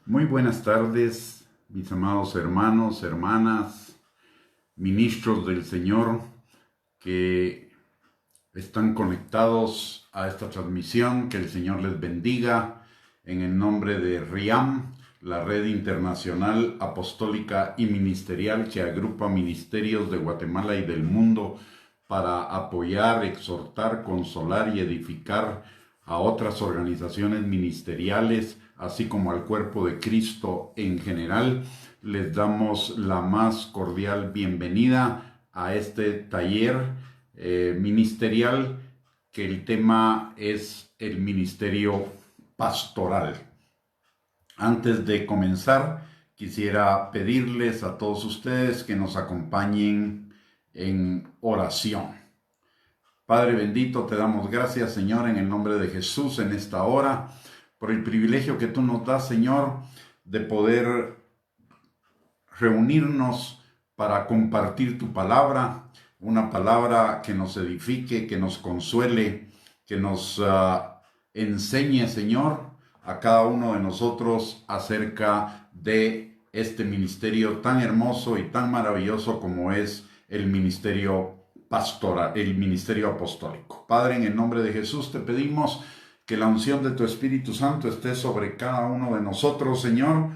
Muy buenas tardes, mis amados hermanos, hermanas, ministros del Señor que están conectados a esta transmisión. Que el Señor les bendiga en el nombre de RIAM, la Red Internacional Apostólica y Ministerial que agrupa ministerios de Guatemala y del mundo para apoyar, exhortar, consolar y edificar a otras organizaciones ministeriales, así como al cuerpo de Cristo en general. Les damos la más cordial bienvenida a este taller ministerial, que el tema es el ministerio pastoral. Antes de comenzar, quisiera pedirles a todos ustedes que nos acompañen en oración. Padre bendito, te damos gracias, Señor, en el nombre de Jesús en esta hora, por el privilegio que tú nos das, Señor, de poder reunirnos para compartir tu palabra, una palabra que nos edifique, que nos consuele, que nos enseñe, Señor, a cada uno de nosotros acerca de este ministerio tan hermoso y tan maravilloso como es el ministerio pastoral, el ministerio apostólico. Padre, en el nombre de Jesús te pedimos que la unción de tu Espíritu Santo esté sobre cada uno de nosotros, Señor,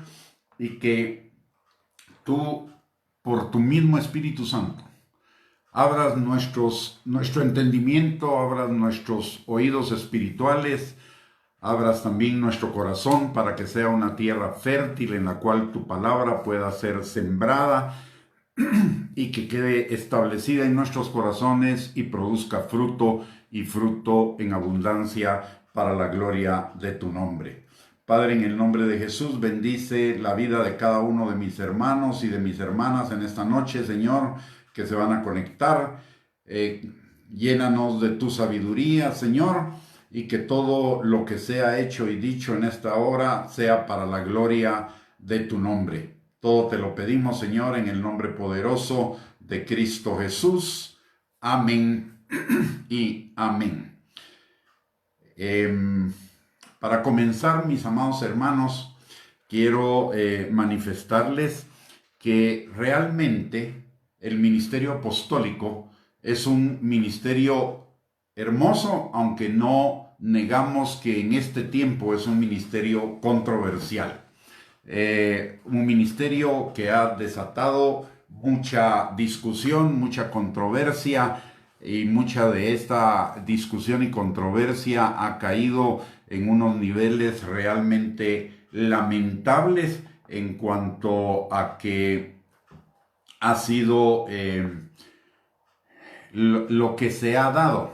y que tú, por tu mismo Espíritu Santo, abras nuestro entendimiento, abras nuestros oídos espirituales, abras también nuestro corazón para que sea una tierra fértil en la cual tu palabra pueda ser sembrada y que quede establecida en nuestros corazones y produzca fruto, y fruto en abundancia para la gloria de tu nombre. Padre, en el nombre de Jesús, bendice la vida de cada uno de mis hermanos y de mis hermanas en esta noche, Señor, que se van a conectar. Llénanos de tu sabiduría, Señor, y que todo lo que sea hecho y dicho en esta hora sea para la gloria de tu nombre. Todo te lo pedimos, Señor, en el nombre poderoso de Cristo Jesús. Amén y amén. Para comenzar, mis amados hermanos, quiero manifestarles que realmente el ministerio apostólico es un ministerio hermoso, aunque no negamos que en este tiempo es un ministerio controversial. Un ministerio que ha desatado mucha discusión, mucha controversia, y mucha de esta discusión y controversia ha caído en unos niveles realmente lamentables en cuanto a que ha sido lo que se ha dado.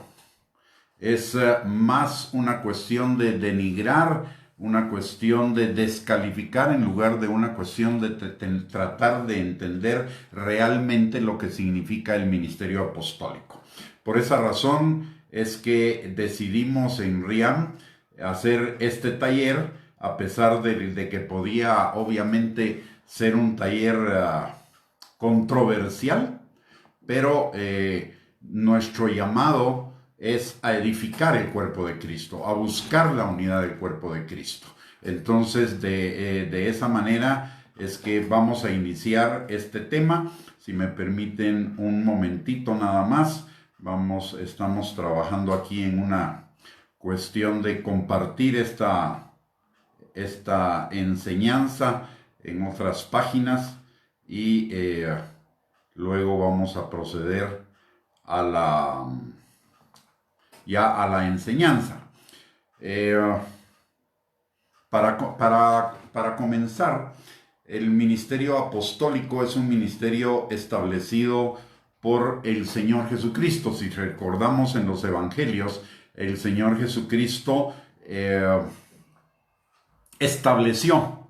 Es más una cuestión de denigrar, una cuestión de descalificar, en lugar de una cuestión de tratar de entender realmente lo que significa el ministerio apostólico. Por esa razón es que decidimos en RIAM hacer este taller, a pesar de que podía obviamente ser un taller controversial, pero nuestro llamado es a edificar el cuerpo de Cristo, a buscar la unidad del cuerpo de Cristo. Entonces, de esa manera es que vamos a iniciar este tema. Si me permiten un momentito nada más, estamos trabajando aquí en una cuestión de compartir esta enseñanza en otras páginas, y luego vamos a proceder a la enseñanza. Para comenzar, el ministerio apostólico es un ministerio establecido por el Señor Jesucristo. Si recordamos en los evangelios, el Señor Jesucristo estableció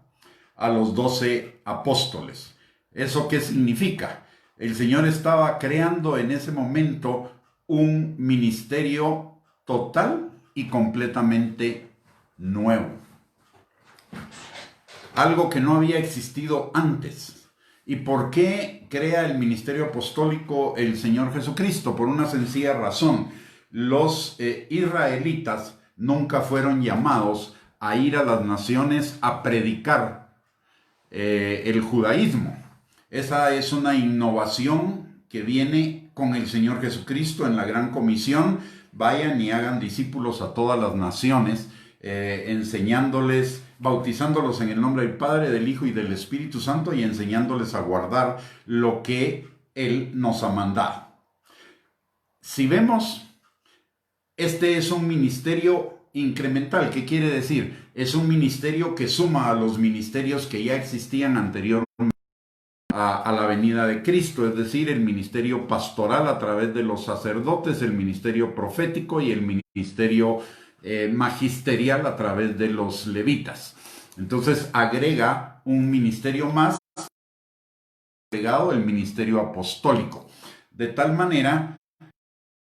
a los 12 apóstoles. ¿Eso qué significa? El Señor estaba creando en ese momento un ministerio total y completamente nuevo. Algo que no había existido antes. ¿Y por qué crea el ministerio apostólico el Señor Jesucristo? Por una sencilla razón. Los israelitas nunca fueron llamados a ir a las naciones a predicar el judaísmo. Esa es una innovación que viene con el Señor Jesucristo en la Gran Comisión. Vayan y hagan discípulos a todas las naciones, enseñándoles, bautizándolos en el nombre del Padre, del Hijo y del Espíritu Santo, y enseñándoles a guardar lo que Él nos ha mandado. Si vemos, este es un ministerio incremental. ¿Qué quiere decir? Es un ministerio que suma a los ministerios que ya existían anteriormente a la venida de Cristo, es decir, el ministerio pastoral a través de los sacerdotes, el ministerio profético y el ministerio magisterial a través de los levitas. Entonces agrega un ministerio más, agregado el ministerio apostólico. De tal manera, la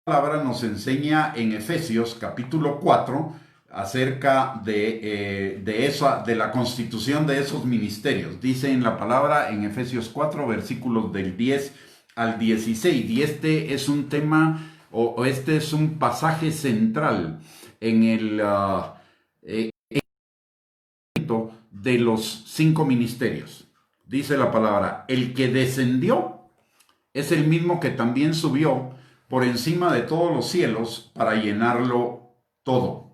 palabra nos enseña en Efesios capítulo 4 acerca de la constitución de esos ministerios. Dice en la palabra en Efesios 4 versículos del 10 al 16, y este es un tema o este es un pasaje central en el de los 5 ministerios. Dice la palabra: el que descendió es el mismo que también subió por encima de todos los cielos para llenarlo todo.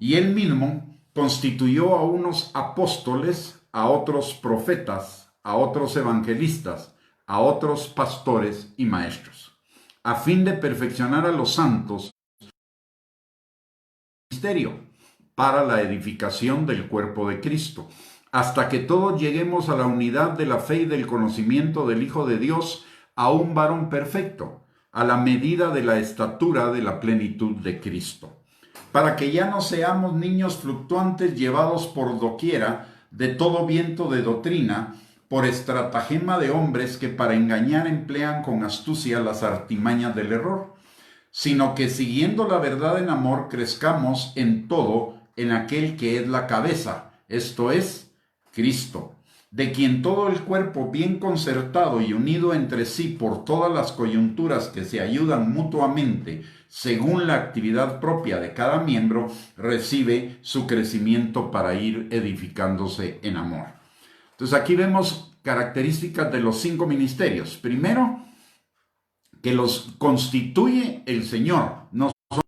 Y él mismo constituyó a unos apóstoles, a otros profetas, a otros evangelistas, a otros pastores y maestros, a fin de perfeccionar a los santos ministerio para la edificación del cuerpo de Cristo, hasta que todos lleguemos a la unidad de la fe y del conocimiento del Hijo de Dios, a un varón perfecto, a la medida de la estatura de la plenitud de Cristo, para que ya no seamos niños fluctuantes llevados por doquiera de todo viento de doctrina, por estratagema de hombres que para engañar emplean con astucia las artimañas del error, sino que siguiendo la verdad en amor crezcamos en todo en aquel que es la cabeza, esto es, Cristo, de quien todo el cuerpo bien concertado y unido entre sí por todas las coyunturas que se ayudan mutuamente según la actividad propia de cada miembro, recibe su crecimiento para ir edificándose en amor. Entonces aquí vemos características de los 5 ministerios. Primero, que los constituye el Señor. No son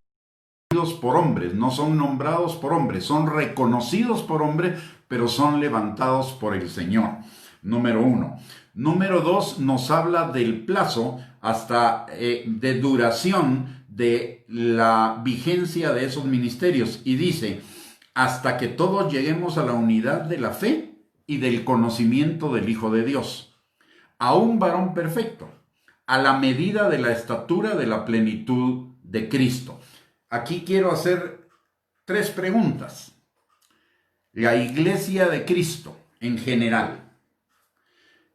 conocidos por hombres, no son nombrados por hombres, son reconocidos por hombres, pero son levantados por el Señor. Número 1. Número 2, nos habla del plazo hasta de duración de la vigencia de esos ministerios, y dice: hasta que todos lleguemos a la unidad de la fe y del conocimiento del Hijo de Dios, a un varón perfecto, a la medida de la estatura de la plenitud de Cristo. Aquí quiero hacer 3 preguntas. La iglesia de Cristo en general,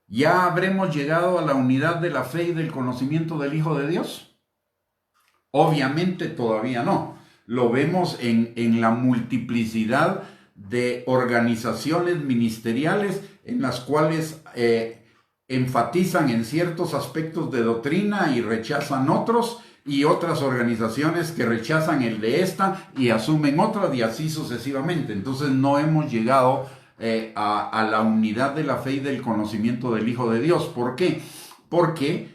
¿ya habremos llegado a la unidad de la fe y del conocimiento del Hijo de Dios? Obviamente todavía no. Lo vemos en la multiplicidad de organizaciones ministeriales en las cuales enfatizan en ciertos aspectos de doctrina y rechazan otros, y otras organizaciones que rechazan el de esta y asumen otras, y así sucesivamente. Entonces no hemos llegado a la unidad de la fe y del conocimiento del Hijo de Dios. ¿Por qué? Porque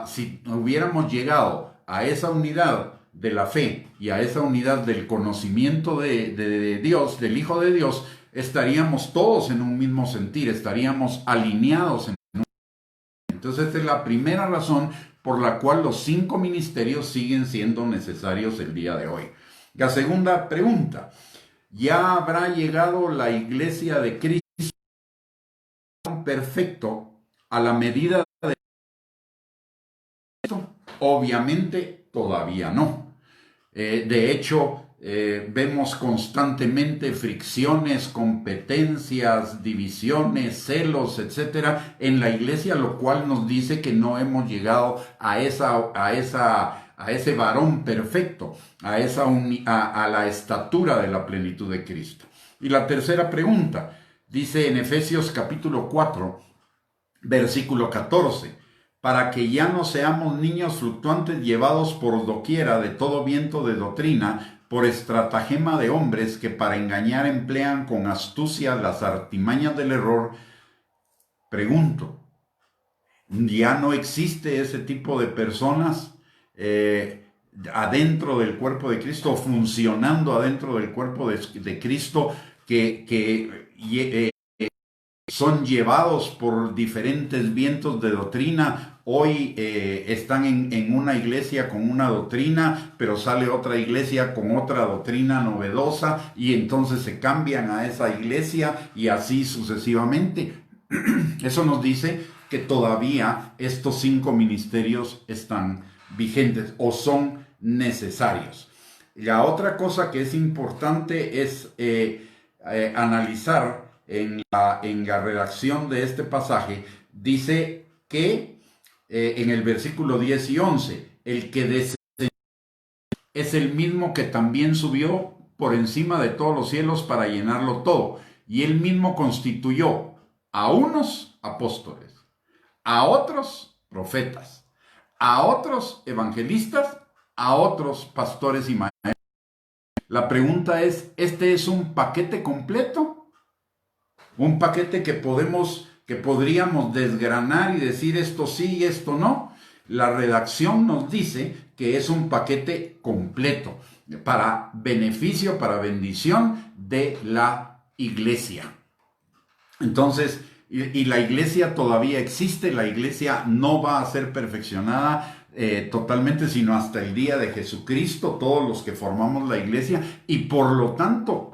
si hubiéramos llegado a esa unidad de la fe y a esa unidad del conocimiento de Dios, del Hijo de Dios, estaríamos todos en un mismo sentir, estaríamos alineados en un... Entonces esta es la primera razón por la cual los 5 ministerios siguen siendo necesarios el día de hoy. La segunda pregunta: ¿ya habrá llegado la iglesia de Cristo perfecto a la medida de Cristo? Obviamente todavía no. De hecho, vemos constantemente fricciones, competencias, divisiones, celos, etcétera, en la iglesia, lo cual nos dice que no hemos llegado a ese varón perfecto, a la estatura de la plenitud de Cristo. Y la tercera pregunta dice en Efesios capítulo 4, versículo 14: para que ya no seamos niños fluctuantes llevados por doquiera de todo viento de doctrina, por estratagema de hombres que para engañar emplean con astucia las artimañas del error. Pregunto, ¿ya no existe ese tipo de personas adentro del cuerpo de Cristo, funcionando adentro del cuerpo de Cristo, que son llevados por diferentes vientos de doctrina? Hoy están en una iglesia con una doctrina, pero sale otra iglesia con otra doctrina novedosa y entonces se cambian a esa iglesia y así sucesivamente. Eso nos dice que todavía estos 5 ministerios están vigentes o son necesarios. La otra cosa que es importante es analizar en la redacción de este pasaje. Dice que en el versículo 10 y 11, el que descendió es el mismo que también subió por encima de todos los cielos para llenarlo todo. Y él mismo constituyó a unos apóstoles, a otros profetas, a otros evangelistas, a otros pastores y maestros. La pregunta es, ¿este es un paquete completo? Un paquete que podríamos desgranar y decir esto sí y esto no. La redacción nos dice que es un paquete completo para beneficio, para bendición de la iglesia. Entonces, y la iglesia todavía existe, la iglesia no va a ser perfeccionada totalmente, sino hasta el día de Jesucristo, todos los que formamos la iglesia, y por lo tanto,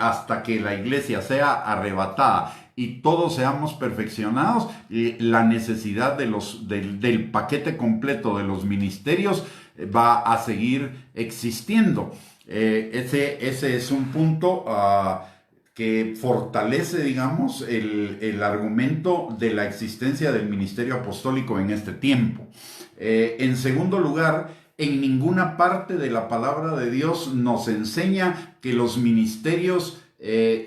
hasta que la iglesia sea arrebatada y todos seamos perfeccionados, la necesidad del paquete completo de los ministerios va a seguir existiendo. Ese es un punto que fortalece, digamos, el argumento de la existencia del ministerio apostólico en este tiempo. En segundo lugar, en ninguna parte de la palabra de Dios nos enseña que los ministerios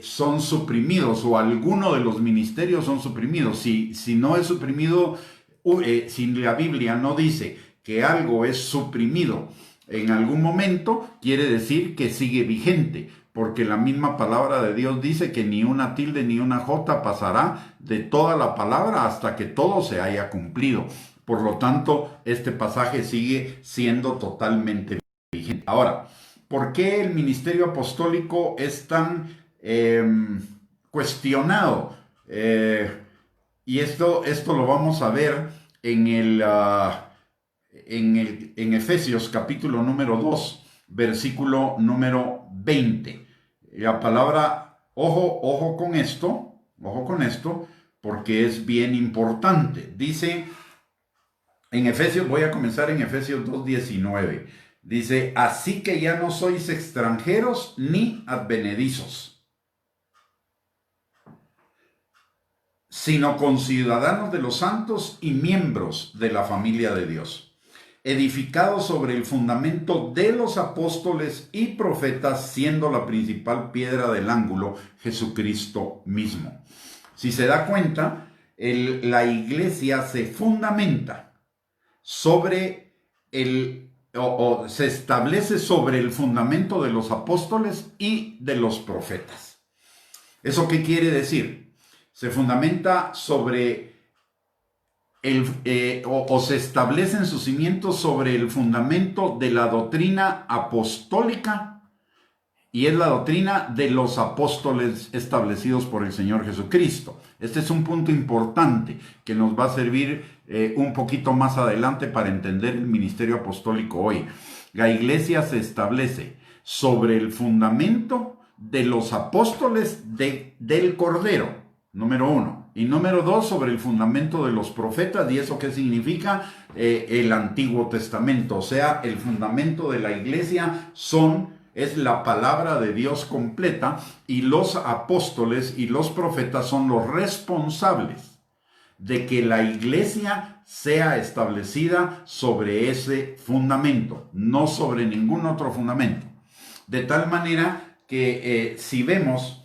son suprimidos o alguno de los ministerios son suprimidos. Si no es suprimido, si la Biblia no dice que algo es suprimido en algún momento, quiere decir que sigue vigente, porque la misma palabra de Dios dice que ni una tilde ni una jota pasará de toda la palabra hasta que todo se haya cumplido. Por lo tanto, este pasaje sigue siendo totalmente vigente. Ahora, ¿por qué el ministerio apostólico es tan cuestionado? Y esto lo vamos a ver en Efesios capítulo número 2, versículo número 20. La palabra, ojo con esto, porque es bien importante. Dice en Efesios, voy a comenzar en Efesios 2:19. Dice, así que ya no sois extranjeros ni advenedizos, sino conciudadanos de los santos y miembros de la familia de Dios, edificados sobre el fundamento de los apóstoles y profetas, siendo la principal piedra del ángulo Jesucristo mismo. Si se da cuenta, la iglesia se fundamenta sobre se establece sobre el fundamento de los apóstoles y de los profetas. ¿Eso qué quiere decir? Se fundamenta sobre se establecen sus cimientos sobre el fundamento de la doctrina apostólica, y es la doctrina de los apóstoles establecidos por el Señor Jesucristo. Este es un punto importante que nos va a servir un poquito más adelante para entender el ministerio apostólico hoy. La iglesia se establece sobre el fundamento de los apóstoles del Cordero, número 1. Y número 2, sobre el fundamento de los profetas. ¿Y eso qué significa? El Antiguo Testamento. O sea, el fundamento de la iglesia es la palabra de Dios completa, y los apóstoles y los profetas son los responsables de que la iglesia sea establecida sobre ese fundamento, no sobre ningún otro fundamento. De tal manera que si vemos,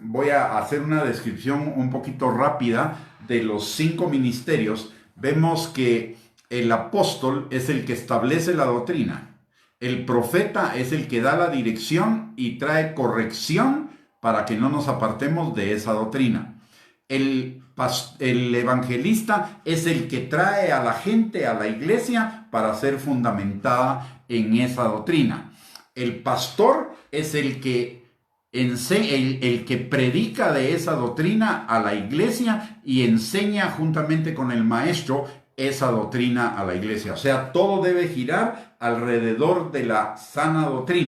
voy a hacer una descripción un poquito rápida de los 5 ministerios. Vemos que el apóstol es el que establece la doctrina. El profeta es el que da la dirección y trae corrección para que no nos apartemos de esa doctrina. El evangelista es el que trae a la gente a la iglesia para ser fundamentada en esa doctrina. El pastor es el que predica de esa doctrina a la iglesia y enseña juntamente con el maestro esa doctrina a la iglesia. O sea, todo debe girar alrededor de la sana doctrina.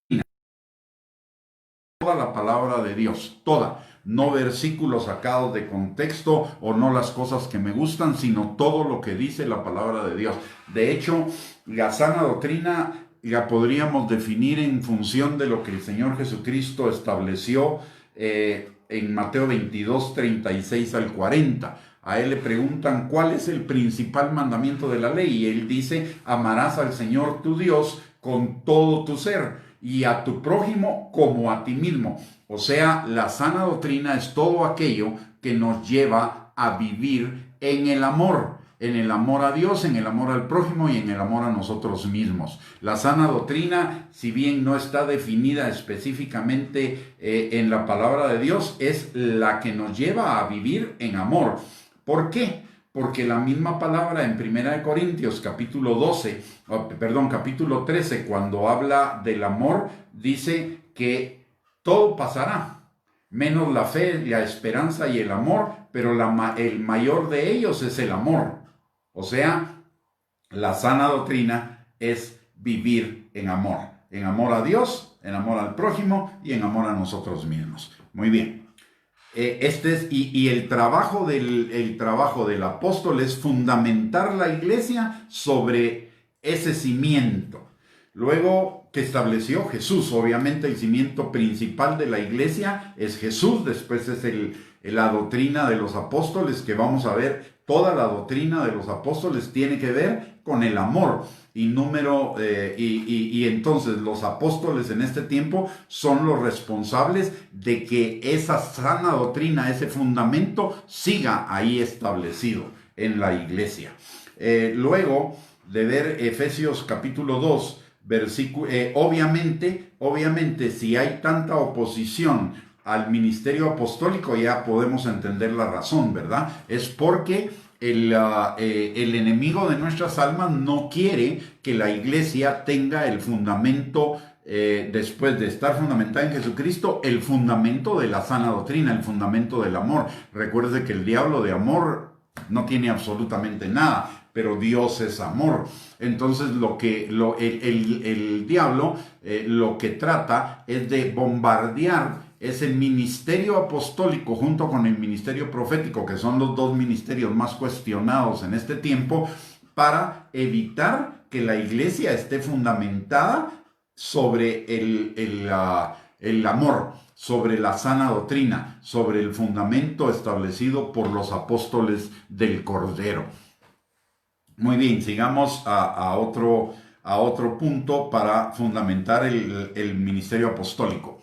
Toda la palabra de Dios, toda. No versículos sacados de contexto o no las cosas que me gustan, sino todo lo que dice la palabra de Dios. De hecho, la sana doctrina la podríamos definir en función de lo que el Señor Jesucristo estableció en Mateo 22, 36 al 40. A él le preguntan cuál es el principal mandamiento de la ley y él dice: amarás al Señor tu Dios con todo tu ser y a tu prójimo como a ti mismo. O sea, la sana doctrina es todo aquello que nos lleva a vivir en el amor a Dios, en el amor al prójimo y en el amor a nosotros mismos. La sana doctrina, si bien no está definida específicamente en la palabra de Dios, es la que nos lleva a vivir en amor. ¿Por qué? Porque la misma palabra en 1 Corintios capítulo 13, cuando habla del amor, dice que todo pasará, menos la fe, la esperanza y el amor, pero el mayor de ellos es el amor. O sea, la sana doctrina es vivir en amor a Dios, en amor al prójimo y en amor a nosotros mismos. Muy bien. El trabajo del apóstol es fundamentar la iglesia sobre ese cimiento. Luego, que estableció Jesús, obviamente el cimiento principal de la iglesia es Jesús. Después es la doctrina de los apóstoles, que vamos a ver. Toda la doctrina de los apóstoles tiene que ver con el amor. Y entonces los apóstoles en este tiempo son los responsables de que esa sana doctrina, ese fundamento, siga ahí establecido en la iglesia. Luego de ver Efesios capítulo 2, versículo, obviamente si hay tanta oposición al ministerio apostólico, ya podemos entender la razón, ¿verdad? Es porque el enemigo de nuestras almas no quiere que la iglesia tenga el fundamento, después de estar fundamentada en Jesucristo, el fundamento de la sana doctrina, el fundamento del amor. Recuerde que el diablo de amor no tiene absolutamente nada, pero Dios es amor. Entonces el diablo lo que trata es de bombardear ese ministerio apostólico junto con el ministerio profético, que son los dos ministerios más cuestionados en este tiempo, para evitar que la iglesia esté fundamentada sobre el amor, sobre la sana doctrina, sobre el fundamento establecido por los apóstoles del Cordero. Muy bien, sigamos a otro punto para fundamentar el ministerio apostólico.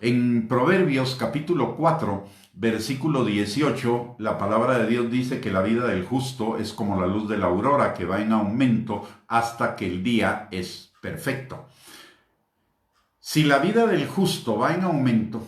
En Proverbios capítulo 4, versículo 18, la palabra de Dios dice que la vida del justo es como la luz de la aurora, que va en aumento hasta que el día es perfecto. Si la vida del justo va en aumento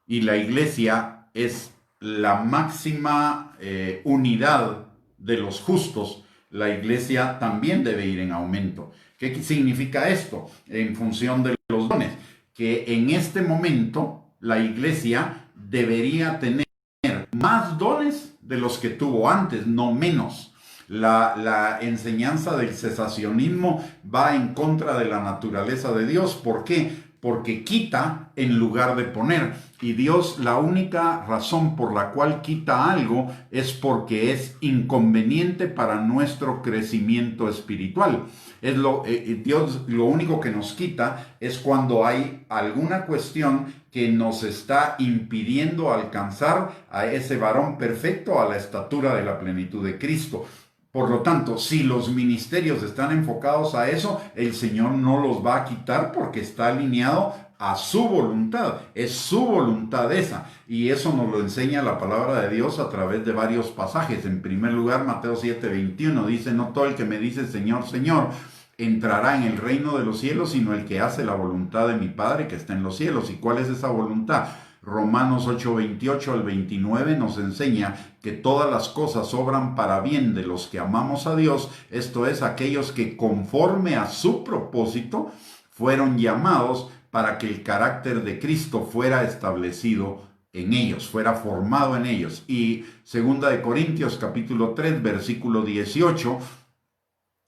y la iglesia es la máxima unidad de los justos, la iglesia también debe ir en aumento. ¿Qué significa esto? En función de los dones, que en este momento la iglesia debería tener más dones de los que tuvo antes, no menos. La enseñanza del cesacionismo va en contra de la naturaleza de Dios. ¿Por qué? Porque quita en lugar de poner. Y Dios, la única razón por la cual quita algo es porque es inconveniente para nuestro crecimiento espiritual. Dios lo único que nos quita es cuando hay alguna cuestión que nos está impidiendo alcanzar a ese varón perfecto, a la estatura de la plenitud de Cristo. Por lo tanto, si los ministerios están enfocados a eso, el Señor no los va a quitar porque está alineado a su voluntad. Es su voluntad esa. Y eso nos lo enseña la palabra de Dios a través de varios pasajes. En primer lugar, Mateo 7:21 dice: no todo el que me dice Señor, Señor, entrará en el reino de los cielos, sino el que hace la voluntad de mi Padre que está en los cielos. ¿Y cuál es esa voluntad? Romanos 8:28 al 29 nos enseña que todas las cosas obran para bien de los que amamos a Dios, esto es, aquellos que conforme a su propósito fueron llamados para que el carácter de Cristo fuera establecido en ellos, fuera formado en ellos. Y 2 Corintios capítulo 3, versículo 18,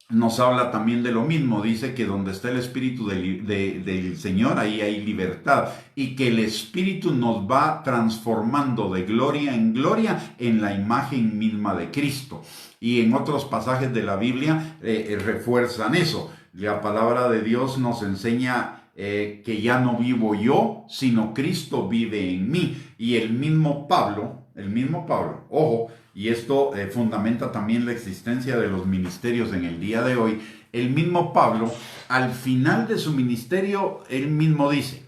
nos habla también de lo mismo. Dice que donde está el Espíritu del Señor, ahí hay libertad, y que el Espíritu nos va transformando de gloria en gloria en la imagen misma de Cristo. Y en otros pasajes de la Biblia refuerzan eso. La palabra de Dios nos enseña que ya no vivo yo, sino Cristo vive en mí. Y el mismo Pablo, ojo, y esto fundamenta también la existencia de los ministerios en el día de hoy. El mismo Pablo, al final de su ministerio, él mismo dice: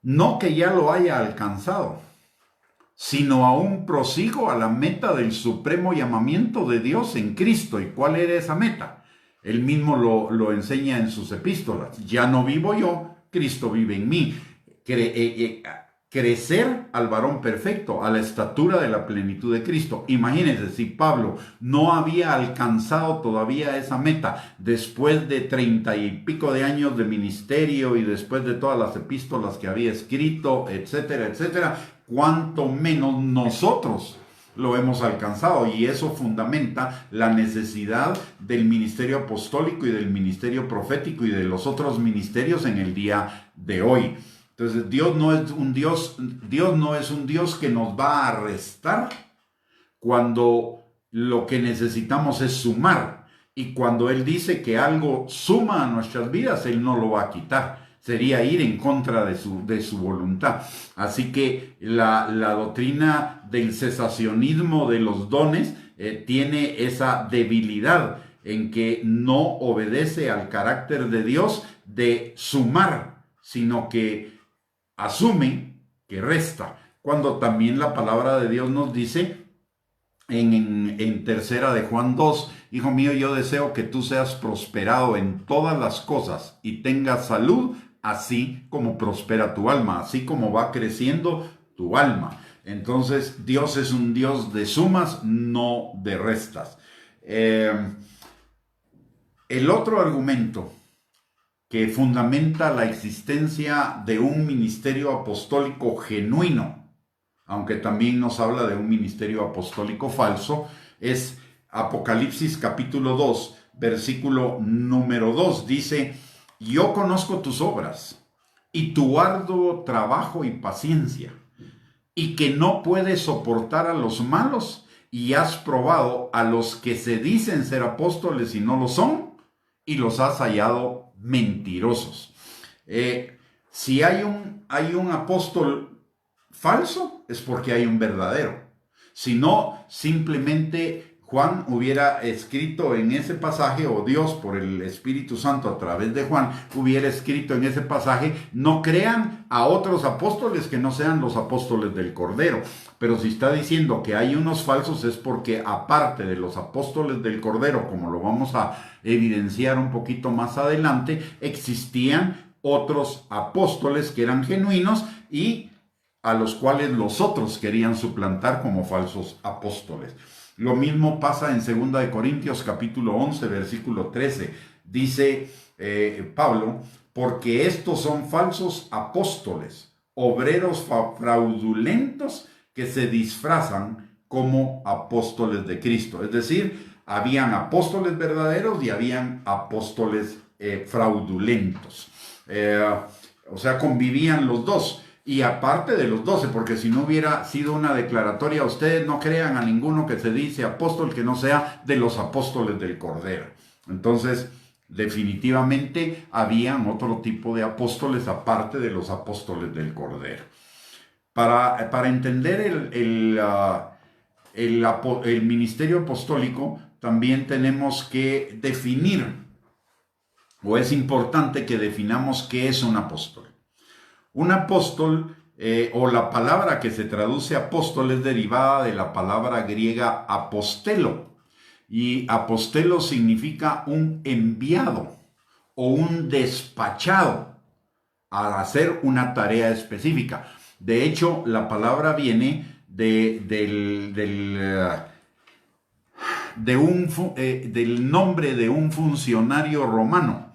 no que ya lo haya alcanzado, sino aún prosigo a la meta del supremo llamamiento de Dios en Cristo. ¿Y cuál era esa meta? Él mismo lo enseña en sus epístolas. Ya no vivo yo, Cristo vive en mí. Crecer al varón perfecto, a la estatura de la plenitud de Cristo. Imagínense, si Pablo no había alcanzado todavía esa meta, después de 30 y pico de años de ministerio y después de todas las epístolas que había escrito, etcétera, etcétera, cuánto menos nosotros lo hemos alcanzado. Y eso fundamenta la necesidad del ministerio apostólico y del ministerio profético y de los otros ministerios en el día de hoy. Entonces, Dios no es un Dios que nos va a restar cuando lo que necesitamos es sumar. Y cuando Él dice que algo suma a nuestras vidas, Él no lo va a quitar. Sería ir en contra de su voluntad. Así que la doctrina del cesacionismo de los dones tiene esa debilidad en que no obedece al carácter de Dios de sumar, sino que asume que resta, cuando también la palabra de Dios nos dice en tercera de Juan 2, hijo mío, yo deseo que tú seas prosperado en todas las cosas y tengas salud, así como prospera tu alma, así como va creciendo tu alma. Entonces, Dios es un Dios de sumas, no de restas. El otro argumento que fundamenta la existencia de un ministerio apostólico genuino, aunque también nos habla de un ministerio apostólico falso, es Apocalipsis capítulo 2, versículo número 2. Dice: yo conozco tus obras y tu arduo trabajo y paciencia, y que no puedes soportar a los malos, y has probado a los que se dicen ser apóstoles y no lo son, y los has hallado mentirosos. Si hay un apóstol falso, es porque hay un verdadero. Si no, simplemente Juan hubiera escrito en ese pasaje, o Dios por el Espíritu Santo a través de Juan hubiera escrito en ese pasaje: no crean a otros apóstoles que no sean los apóstoles del Cordero. Pero si está diciendo que hay unos falsos, es porque aparte de los apóstoles del Cordero, como lo vamos a evidenciar un poquito más adelante, existían otros apóstoles que eran genuinos y a los cuales los otros querían suplantar como falsos apóstoles. Lo mismo pasa en 2 Corintios capítulo 11, versículo 13. Dice Pablo: porque estos son falsos apóstoles, obreros fraudulentos que se disfrazan como apóstoles de Cristo. Es decir, habían apóstoles verdaderos y habían apóstoles fraudulentos. O sea, convivían los dos. Y aparte de los 12, porque si no hubiera sido una declaratoria: ustedes no crean a ninguno que se dice apóstol que no sea de los apóstoles del Cordero. Entonces, definitivamente habían otro tipo de apóstoles aparte de los apóstoles del Cordero. Para entender el ministerio apostólico, también tenemos que definir, o es importante que definamos qué es un apóstol. Un apóstol, o la palabra que se traduce apóstol, es derivada de la palabra griega apostelo, Y apostelo significa un enviado o un despachado a hacer una tarea específica. De hecho, la palabra viene del nombre de un funcionario romano.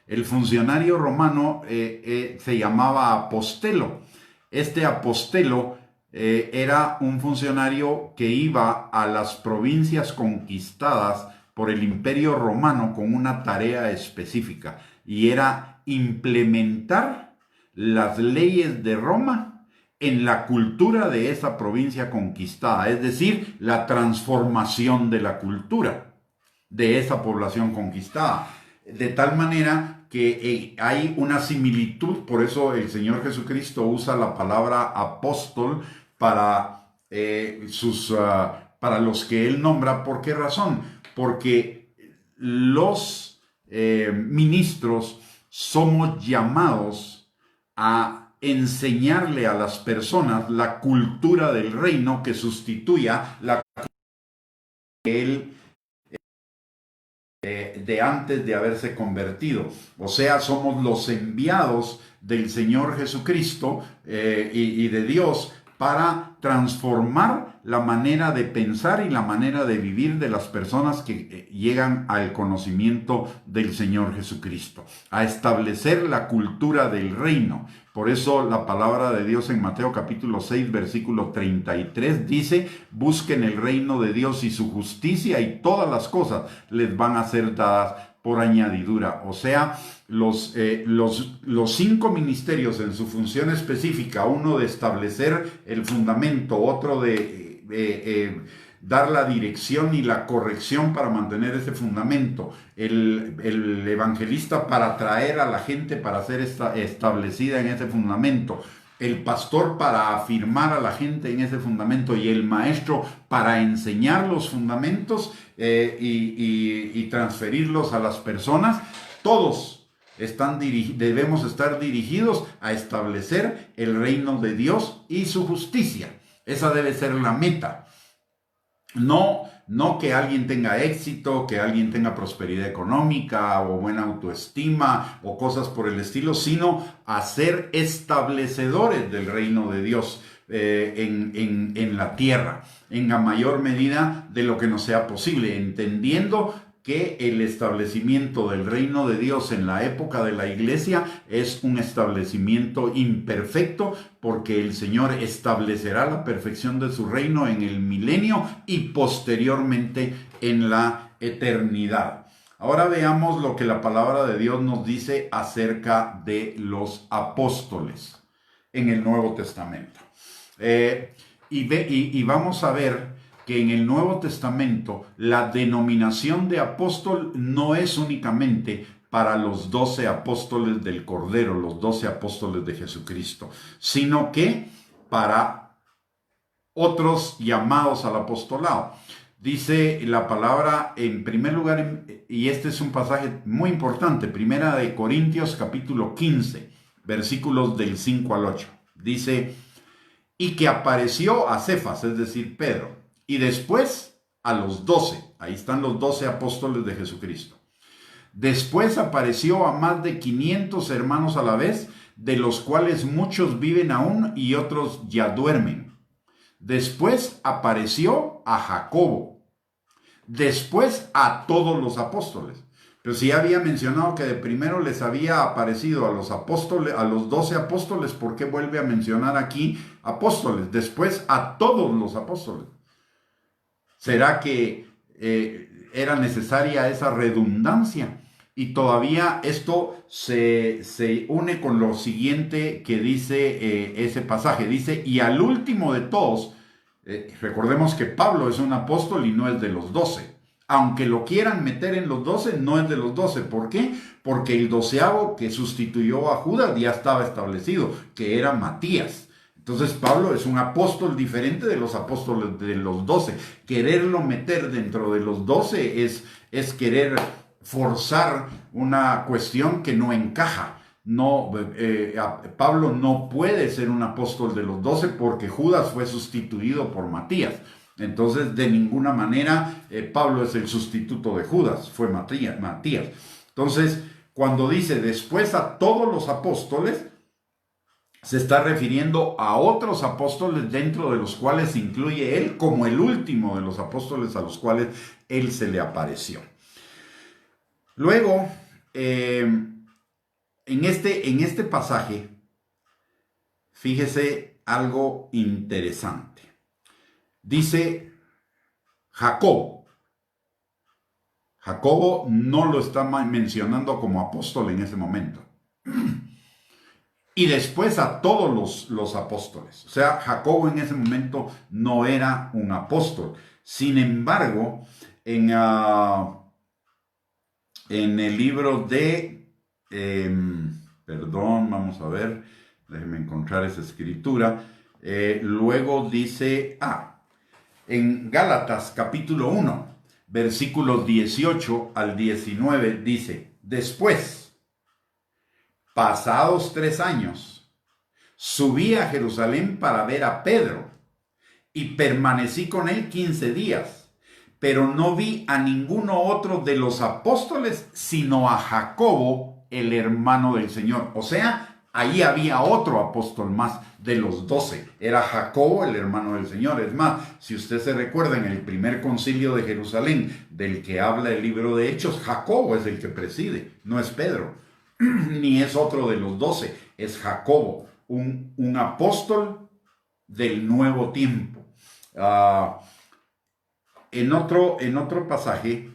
El funcionario romano se llamaba apostelo. Este apostelo era un funcionario que iba a las provincias conquistadas por el Imperio Romano con una tarea específica, y era implementar las leyes de Roma en la cultura de esa provincia conquistada, es decir, la transformación de la cultura de esa población conquistada. De tal manera que hay una similitud, por eso el Señor Jesucristo usa la palabra apóstol para los que Él nombra. ¿Por qué razón? Porque los ministros somos llamados a enseñarle a las personas la cultura del reino que sustituya la cultura que Él de antes de haberse convertido. O sea, somos los enviados del Señor Jesucristo y de Dios para transformar la manera de pensar y la manera de vivir de las personas que llegan al conocimiento del Señor Jesucristo, a establecer la cultura del reino. Por eso la palabra de Dios en Mateo capítulo 6, versículo 33 dice: busquen el reino de Dios y su justicia, y todas las cosas les van a ser dadas por añadidura. O sea, los 5 ministerios en su función específica, uno de establecer el fundamento, otro de dar la dirección y la corrección para mantener ese fundamento, el evangelista para atraer a la gente para ser establecida en ese fundamento, el pastor para afirmar a la gente en ese fundamento, y el maestro para enseñar los fundamentos y transferirlos a las personas. Todos debemos estar dirigidos a establecer el reino de Dios y su justicia. Esa debe ser la meta. No que alguien tenga éxito, que alguien tenga prosperidad económica o buena autoestima o cosas por el estilo, sino a ser establecedores del reino de Dios en la tierra, en la mayor medida de lo que nos sea posible, entendiendo que el establecimiento del reino de Dios en la época de la iglesia es un establecimiento imperfecto, porque el Señor establecerá la perfección de su reino en el milenio y posteriormente en la eternidad. Ahora veamos lo que la palabra de Dios nos dice acerca de los apóstoles en el Nuevo Testamento. Y vamos a ver que en el Nuevo Testamento la denominación de apóstol no es únicamente para los 12 apóstoles del Cordero, los 12 apóstoles de Jesucristo, sino que para otros llamados al apostolado. Dice la palabra en primer lugar, y este es un pasaje muy importante, Primera de Corintios capítulo 15, versículos del 5 al 8. Dice: y que apareció a Cefas, es decir, Pedro, y después a los 12. Ahí están los 12 apóstoles de Jesucristo. Después apareció a más de 500 hermanos a la vez, de los cuales muchos viven aún y otros ya duermen. Después apareció a Jacobo. Después a todos los apóstoles. Pero si ya había mencionado que de primero les había aparecido a los apóstoles, a los 12 apóstoles, ¿por qué vuelve a mencionar aquí apóstoles? Después a todos los apóstoles. ¿Será que era necesaria esa redundancia? Y todavía esto se une con lo siguiente que dice ese pasaje. Dice: y al último de todos, recordemos que Pablo es un apóstol y no es de los 12. Aunque lo quieran meter en los 12, no es de los 12. ¿Por qué? Porque el 12avo que sustituyó a Judas ya estaba establecido, que era Matías. Entonces Pablo es un apóstol diferente de los apóstoles de los 12. Quererlo meter dentro de los 12 es querer forzar una cuestión que no encaja. No, Pablo no puede ser un apóstol de los 12 porque Judas fue sustituido por Matías. Entonces, de ninguna manera, Pablo es el sustituto de Judas, fue Matías. Entonces, cuando dice después a todos los apóstoles, se está refiriendo a otros apóstoles dentro de los cuales se incluye él como el último de los apóstoles a los cuales él se le apareció. Luego, en este pasaje, fíjese algo interesante. Dice Jacobo. Jacobo no lo está mencionando como apóstol en ese momento. Y después a todos los apóstoles. O sea, Jacobo en ese momento no era un apóstol. Sin embargo, en el libro de... vamos a ver, déjenme encontrar esa escritura. Luego dice... en Gálatas capítulo 1, versículos 18 al 19, dice, después, pasados 3 años, subí a Jerusalén para ver a Pedro y permanecí con él 15 días, pero no vi a ninguno otro de los apóstoles, sino a Jacobo, el hermano del Señor. O sea, ahí había otro apóstol más de los 12. Era Jacobo, el hermano del Señor. Es más, si usted se recuerda en el primer concilio de Jerusalén, del que habla el libro de Hechos, Jacobo es el que preside, no es Pedro. Ni es otro de los 12, es Jacobo, un apóstol del nuevo tiempo. En otro pasaje,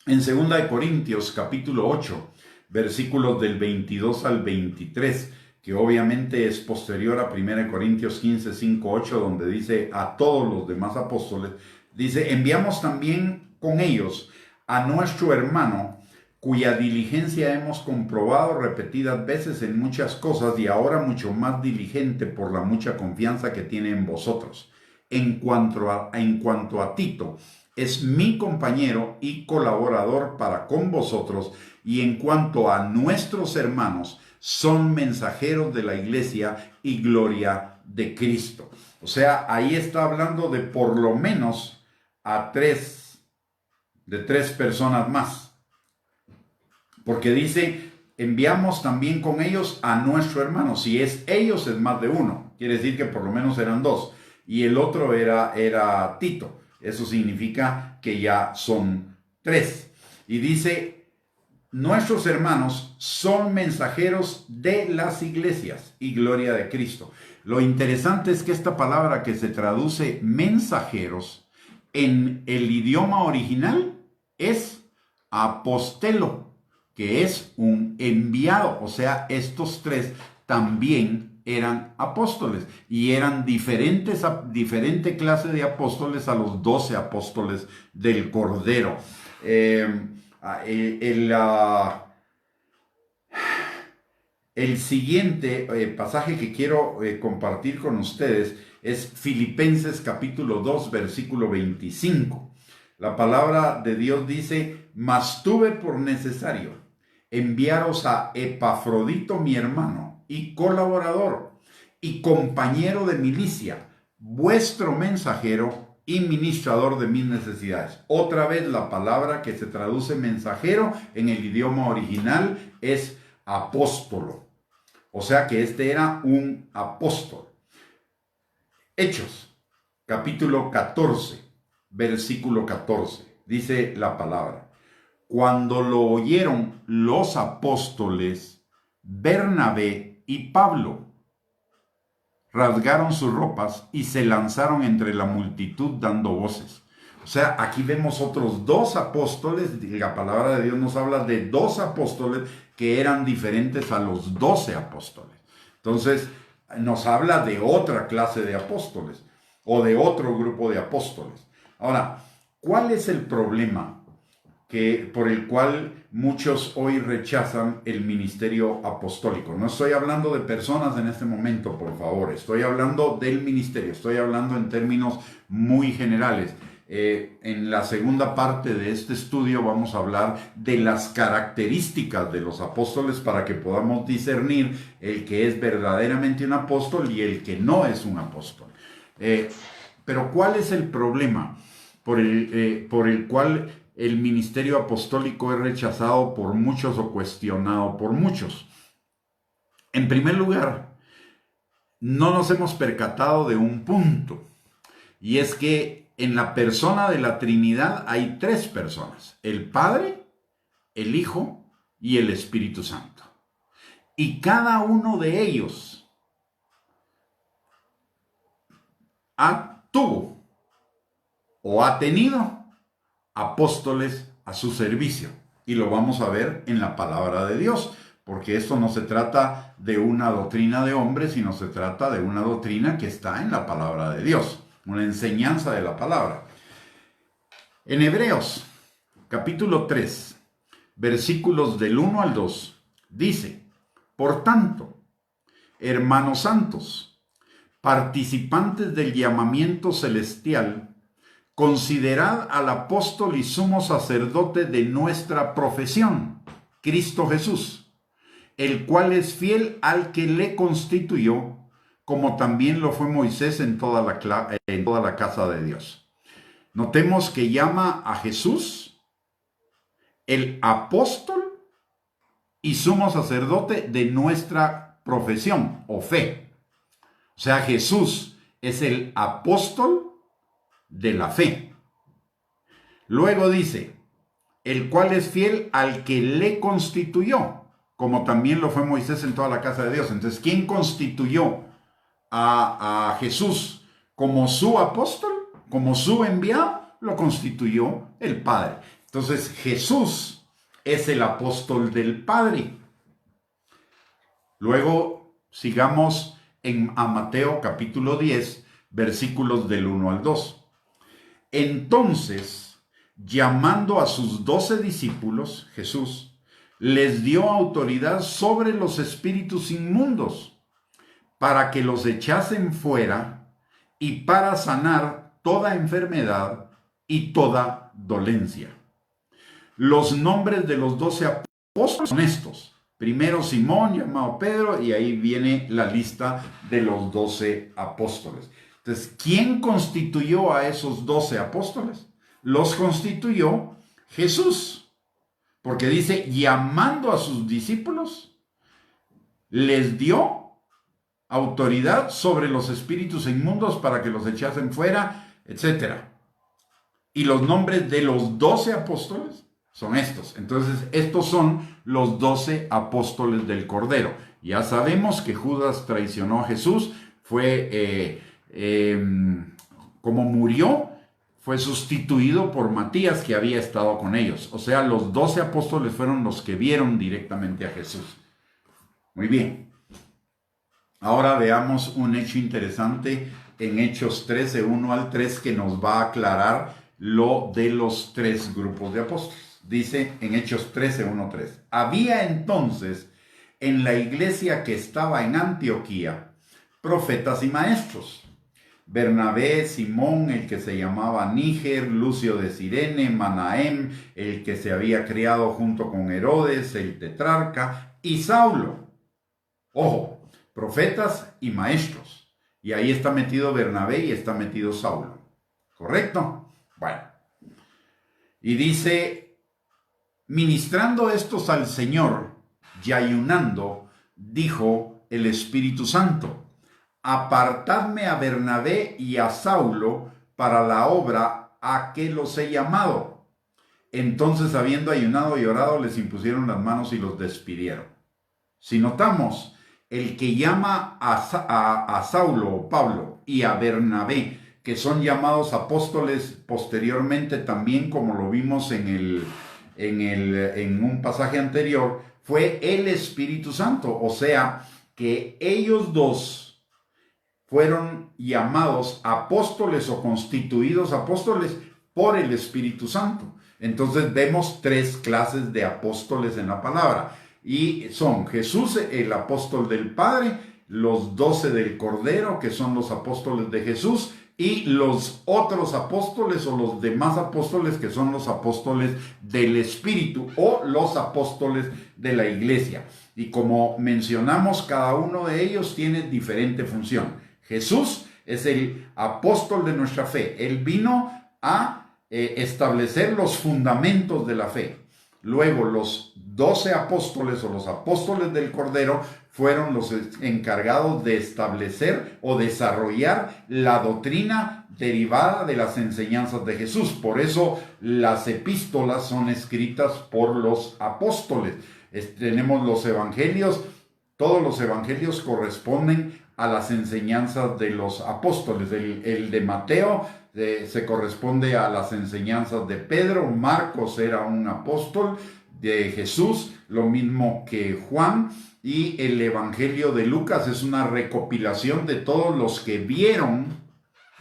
en 2 Corintios capítulo 8, versículos del 22 al 23, que obviamente es posterior a 1 Corintios 15, 5, 8, donde dice a todos los demás apóstoles, dice, enviamos también con ellos a nuestro hermano, cuya diligencia hemos comprobado repetidas veces en muchas cosas y ahora mucho más diligente por la mucha confianza que tiene en vosotros. En cuanto a Tito, es mi compañero y colaborador para con vosotros, y en cuanto a nuestros hermanos, son mensajeros de la iglesia y gloria de Cristo. O sea, ahí está hablando de por lo menos de tres personas más. Porque dice, enviamos también con ellos a nuestro hermano. Si es ellos, es más de uno. Quiere decir que por lo menos eran 2. Y el otro era Tito. Eso significa que ya son 3. Y dice, nuestros hermanos son mensajeros de las iglesias y gloria de Cristo. Lo interesante es que esta palabra que se traduce mensajeros en el idioma original es apostelo, que es un enviado. O sea, estos 3 también eran apóstoles y eran diferente clase de apóstoles a los 12 apóstoles del Cordero. El siguiente pasaje que quiero compartir con ustedes es Filipenses capítulo 2, versículo 25. La palabra de Dios dice, mas tuve por necesario enviaros a Epafrodito, mi hermano y colaborador y compañero de milicia, vuestro mensajero y ministrador de mis necesidades. Otra vez la palabra que se traduce mensajero en el idioma original es apóstolo. O sea que este era un apóstol. Hechos, capítulo 14, versículo 14. Dice la palabra. Cuando lo oyeron los apóstoles, Bernabé y Pablo rasgaron sus ropas y se lanzaron entre la multitud dando voces. O sea, aquí vemos otros 2 apóstoles. La palabra de Dios nos habla de 2 apóstoles que eran diferentes a los 12 apóstoles. Entonces, nos habla de otra clase de apóstoles o de otro grupo de apóstoles. Ahora, ¿cuál es el problema por el cual muchos hoy rechazan el ministerio apostólico? No estoy hablando de personas en este momento, por favor. Estoy hablando del ministerio. Estoy hablando en términos muy generales. En la segunda parte de este estudio vamos a hablar de las características de los apóstoles para que podamos discernir el que es verdaderamente un apóstol y el que no es un apóstol. Pero ¿cuál es el problema por el cual el ministerio apostólico es rechazado por muchos o cuestionado por muchos? En primer lugar, no nos hemos percatado de un punto, y es que en la persona de la Trinidad hay tres personas: el Padre, el Hijo y el Espíritu Santo. Y cada uno de ellos tuvo o ha tenido apóstoles a su servicio. Y lo vamos a ver en la palabra de Dios, porque esto no se trata de una doctrina de hombres, sino se trata de una doctrina que está en la palabra de Dios, una enseñanza de la palabra. En Hebreos, capítulo 3, versículos del 1 al 2, dice: por tanto, hermanos santos, participantes del llamamiento celestial, considerad al apóstol y sumo sacerdote de nuestra profesión, Cristo Jesús, el cual es fiel al que le constituyó, como también lo fue Moisés en toda la casa de Dios. Notemos que llama a Jesús el apóstol y sumo sacerdote de nuestra profesión o fe. O sea, Jesús es el apóstol de la fe. Luego dice: el cual es fiel al que le constituyó, como también lo fue Moisés en toda la casa de Dios. Entonces, ¿quién constituyó a Jesús como su apóstol, como su enviado? Lo constituyó el Padre. Entonces, Jesús es el apóstol del Padre. Luego, sigamos a Mateo capítulo 10, versículos del 1 al 2. Entonces, llamando a sus 12 discípulos, Jesús les dio autoridad sobre los espíritus inmundos para que los echasen fuera y para sanar toda enfermedad y toda dolencia. Los nombres de los 12 apóstoles son estos. Primero Simón, llamado Pedro, y ahí viene la lista de los 12 apóstoles. Entonces, ¿quién constituyó a esos 12 apóstoles? Los constituyó Jesús, porque dice: llamando a sus discípulos, les dio autoridad sobre los espíritus inmundos para que los echasen fuera, etc. Y los nombres de los 12 apóstoles son estos. Entonces, estos son los 12 apóstoles del Cordero. Ya sabemos que Judas traicionó a Jesús, como murió, fue sustituido por Matías, que había estado con ellos. O sea, los 12 apóstoles fueron los que vieron directamente a Jesús. Muy bien. Ahora veamos un hecho interesante en Hechos 13, 1 al 3, que nos va a aclarar lo de los tres grupos de apóstoles. Dice en Hechos 13, 1, 3. Había entonces en la iglesia que estaba en Antioquía profetas y maestros: Bernabé, Simón, el que se llamaba Níger, Lucio de Cirene, Manahem, el que se había criado junto con Herodes, el tetrarca, y Saulo. Ojo, profetas y maestros. Y ahí está metido Bernabé y está metido Saulo. ¿Correcto? Bueno. Y dice: ministrando estos al Señor y ayunando, dijo el Espíritu Santo: apartadme a Bernabé y a Saulo para la obra a que los he llamado. Entonces, habiendo ayunado y orado, les impusieron las manos y los despidieron. Si notamos, el que llama a Saulo o Pablo y a Bernabé, que son llamados apóstoles posteriormente también, como lo vimos en un pasaje anterior, fue el Espíritu Santo. O sea, que ellos dos fueron llamados apóstoles o constituidos apóstoles por el Espíritu Santo. Entonces vemos tres clases de apóstoles en la palabra. Y son Jesús, el apóstol del Padre, los 12 del Cordero, que son los apóstoles de Jesús, y los otros apóstoles o los demás apóstoles, que son los apóstoles del Espíritu o los apóstoles de la iglesia. Y como mencionamos, cada uno de ellos tiene diferente función. Jesús es el apóstol de nuestra fe. Él vino a establecer los fundamentos de la fe. Luego los 12 apóstoles o los apóstoles del Cordero fueron los encargados de establecer o desarrollar la doctrina derivada de las enseñanzas de Jesús. Por eso las epístolas son escritas por los apóstoles. Tenemos los evangelios, todos los evangelios corresponden a las enseñanzas de los apóstoles. El de Mateo se corresponde a las enseñanzas de Pedro. Marcos era un apóstol de Jesús, lo mismo que Juan. Y el evangelio de Lucas es una recopilación de todos los que vieron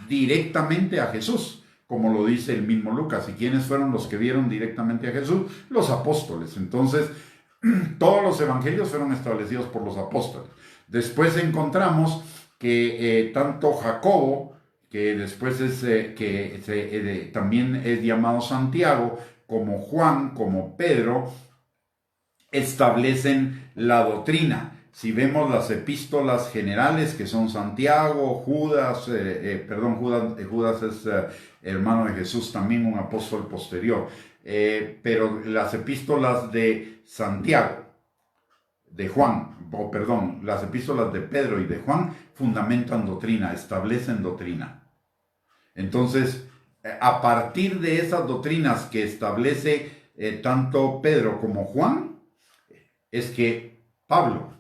directamente a Jesús, como lo dice el mismo Lucas. ¿Y quiénes fueron los que vieron directamente a Jesús? Los apóstoles. Entonces, todos los evangelios fueron establecidos por los apóstoles. Después encontramos que tanto Jacobo, que después también es llamado Santiago, como Juan, como Pedro, establecen la doctrina. Si vemos las epístolas generales, que son Santiago, Judas es hermano de Jesús, también un apóstol posterior, pero las epístolas de Santiago, las epístolas de Pedro y de Juan fundamentan doctrina, establecen doctrina. Entonces, a partir de esas doctrinas que establece tanto Pedro como Juan, es que Pablo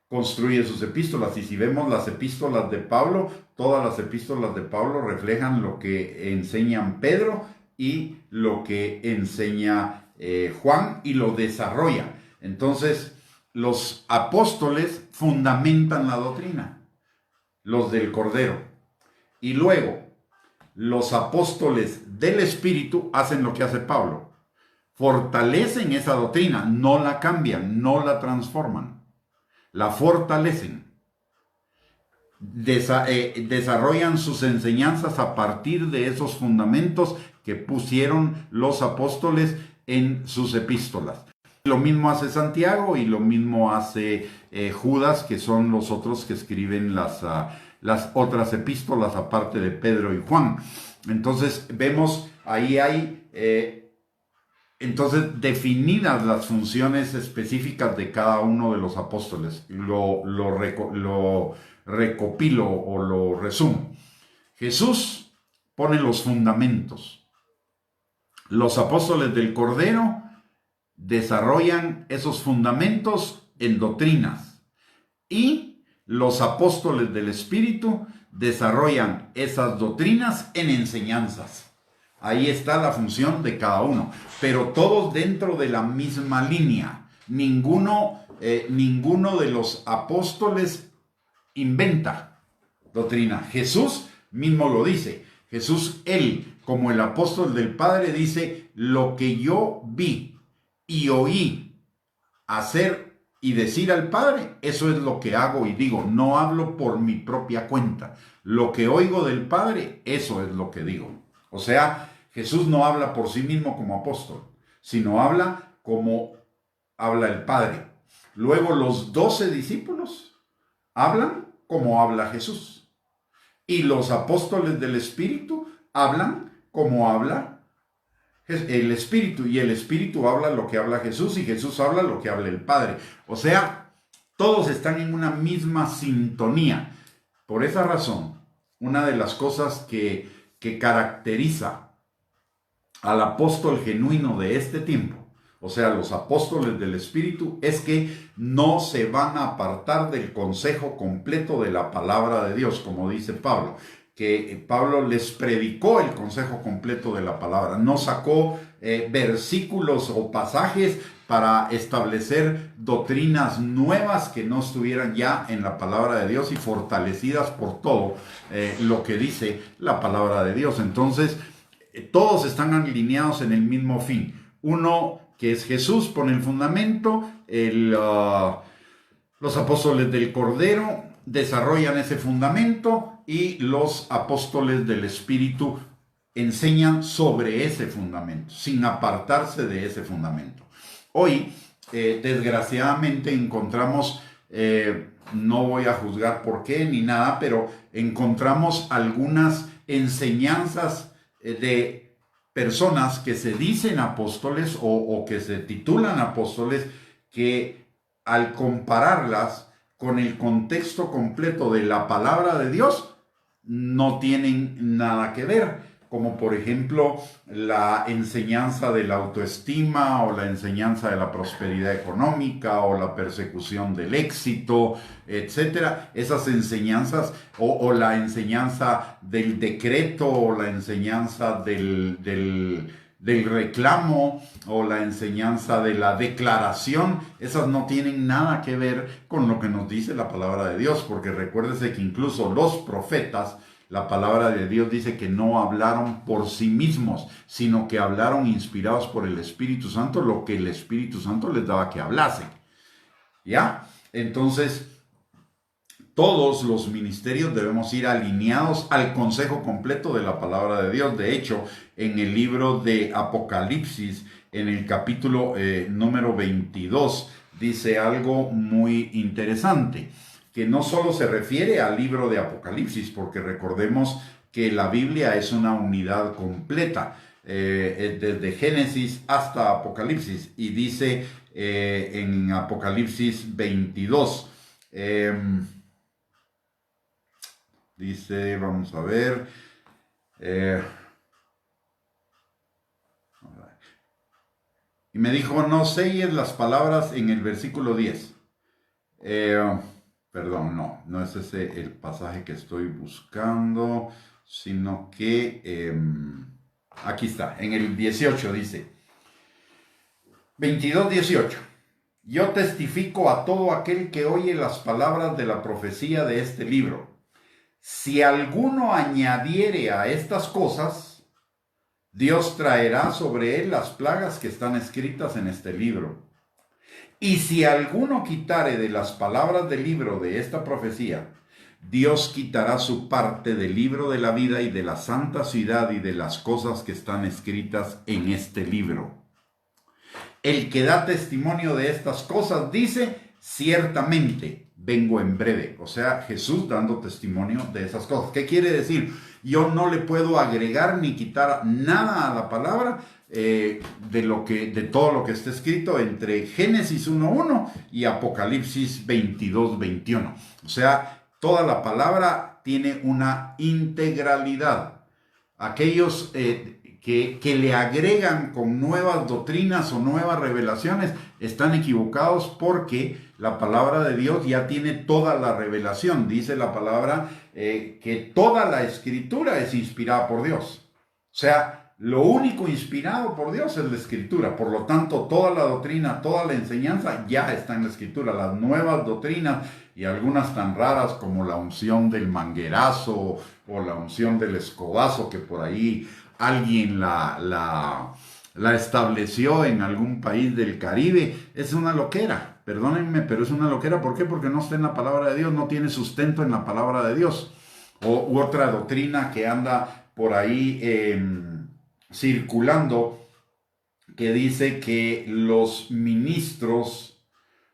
construye sus epístolas. Y si vemos las epístolas de Pablo, todas las epístolas de Pablo reflejan lo que enseñan Pedro y lo que enseña Juan, y lo desarrolla. Entonces, los apóstoles fundamentan la doctrina, los del Cordero. Y luego, los apóstoles del Espíritu hacen lo que hace Pablo. Fortalecen esa doctrina, no la cambian, no la transforman, la fortalecen. Desarrollan sus enseñanzas a partir de esos fundamentos que pusieron los apóstoles en sus epístolas. Lo mismo hace Santiago y lo mismo hace Judas, que son los otros que escriben las otras epístolas aparte de Pedro y Juan. Entonces vemos, ahí hay definidas las funciones específicas de cada uno de los apóstoles. Lo recopilo o lo resumo. Jesús pone los fundamentos. Los apóstoles del Cordero desarrollan esos fundamentos en doctrinas. Y los apóstoles del Espíritu desarrollan esas doctrinas en enseñanzas. Ahí está la función de cada uno, pero todos dentro de la misma línea. Ninguno de los apóstoles inventa doctrina. Jesús mismo lo dice. Jesús, él, como el apóstol del Padre, dice: lo que yo vi y oí hacer y decir al Padre, eso es lo que hago y digo. No hablo por mi propia cuenta. Lo que oigo del Padre, eso es lo que digo. O sea, Jesús no habla por sí mismo como apóstol, sino habla como habla el Padre. Luego los 12 discípulos hablan como habla Jesús. Y los apóstoles del Espíritu hablan como habla el Espíritu. Y el Espíritu habla lo que habla Jesús, y Jesús habla lo que habla el Padre. O sea, todos están en una misma sintonía. Por esa razón, una de las cosas que caracteriza al apóstol genuino de este tiempo, o sea, los apóstoles del Espíritu, es que no se van a apartar del consejo completo de la palabra de Dios, como dice Pablo, que Pablo les predicó el consejo completo de la palabra. No sacó versículos o pasajes para establecer doctrinas nuevas que no estuvieran ya en la palabra de Dios y fortalecidas por todo lo que dice la palabra de Dios. Entonces, todos están alineados en el mismo fin. Uno, que es Jesús, pone el fundamento. Los apóstoles del Cordero desarrollan ese fundamento, y los apóstoles del Espíritu enseñan sobre ese fundamento, sin apartarse de ese fundamento. Hoy, desgraciadamente, encontramos no voy a juzgar por qué ni nada, pero encontramos algunas enseñanzas de personas que se dicen apóstoles o que se titulan apóstoles, que al compararlas con el contexto completo de la palabra de Dios, no tienen nada que ver, como por ejemplo la enseñanza de la autoestima o la enseñanza de la prosperidad económica o la persecución del éxito, etcétera. Esas enseñanzas o la enseñanza del decreto o la enseñanza del reclamo o la enseñanza de la declaración, esas no tienen nada que ver con lo que nos dice la palabra de Dios, porque recuérdese que incluso los profetas, la palabra de Dios dice que no hablaron por sí mismos, sino que hablaron inspirados por el Espíritu Santo, lo que el Espíritu Santo les daba que hablasen. ¿Ya? Entonces, todos los ministerios debemos ir alineados al consejo completo de la palabra de Dios. De hecho, en el libro de Apocalipsis, en el capítulo número 22, dice algo muy interesante, que no solo se refiere al libro de Apocalipsis, porque recordemos que la Biblia es una unidad completa, desde Génesis hasta Apocalipsis, y dice en Apocalipsis 22, dice, vamos a ver, y me dijo, no selles las palabras en el versículo 10. Perdón, no es ese el pasaje que estoy buscando, sino que aquí está, en el 18 dice, 22:18. Yo testifico a todo aquel que oye las palabras de la profecía de este libro. Si alguno añadiere a estas cosas, Dios traerá sobre él las plagas que están escritas en este libro. Y si alguno quitare de las palabras del libro de esta profecía, Dios quitará su parte del libro de la vida y de la santa ciudad y de las cosas que están escritas en este libro. El que da testimonio de estas cosas dice, ciertamente vengo en breve. O sea, Jesús dando testimonio de esas cosas. ¿Qué quiere decir? Yo no le puedo agregar ni quitar nada a la palabra de todo lo que está escrito entre Génesis 1:1 y Apocalipsis 22:21. O sea, toda la palabra tiene una integralidad. Aquellos que le agregan con nuevas doctrinas o nuevas revelaciones están equivocados, porque la palabra de Dios ya tiene toda la revelación. Dice la palabra que toda la escritura es inspirada por Dios. O sea, lo único inspirado por Dios es la escritura. Por lo tanto, toda la doctrina, toda la enseñanza ya está en la escritura. Las nuevas doctrinas y algunas tan raras como la unción del manguerazo o la unción del escobazo, que por ahí alguien la estableció en algún país del Caribe, es una loquera. Perdónenme, pero es una loquera. ¿Por qué? Porque no está en la palabra de Dios, no tiene sustento en la palabra de Dios. U otra doctrina que anda por ahí circulando, que dice que los ministros,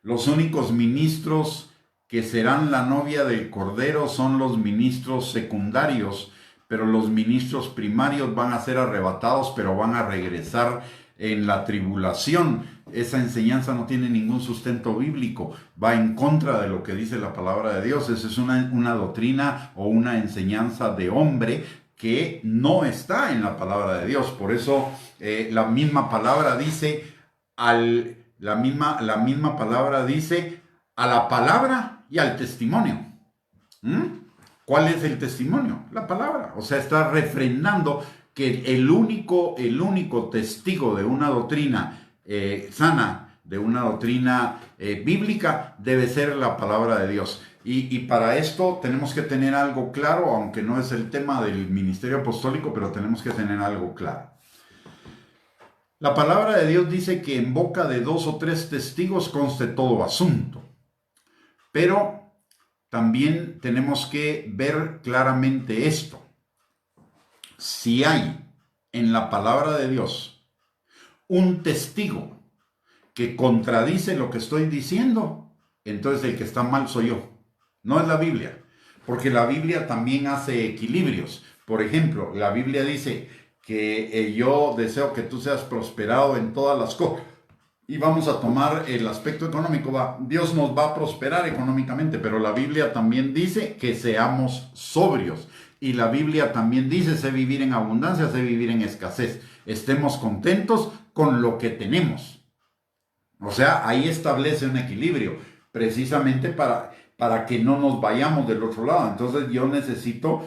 los únicos ministros que serán la novia del Cordero son los ministros secundarios, pero los ministros primarios van a ser arrebatados, pero van a regresar en la tribulación. Esa enseñanza no tiene ningún sustento bíblico, va en contra de lo que dice la palabra de Dios. Esa es una doctrina o una enseñanza de hombre que no está en la palabra de Dios. Por eso la misma palabra dice la misma palabra dice a la palabra y al testimonio. ¿Cuál es el testimonio? La palabra. O sea, está refrendando que el único testigo de una doctrina sana, de una doctrina bíblica, debe ser la palabra de Dios. Y para esto tenemos que tener algo claro, aunque no es el tema del ministerio apostólico, pero tenemos que tener algo claro. La palabra de Dios dice que en boca de 2 o 3 testigos conste todo asunto. Pero también tenemos que ver claramente esto. Si hay en la palabra de Dios un testigo que contradice lo que estoy diciendo, entonces el que está mal soy yo. No es la Biblia, porque la Biblia también hace equilibrios. Por ejemplo, la Biblia dice que yo deseo que tú seas prosperado en todas las cosas. Y vamos a tomar el aspecto económico. Dios nos va a prosperar económicamente, pero la Biblia también dice que seamos sobrios. Y la Biblia también dice, sé vivir en abundancia, sé vivir en escasez. Estemos contentos con lo que tenemos. O sea, ahí establece un equilibrio, precisamente para que no nos vayamos del otro lado. Entonces yo necesito,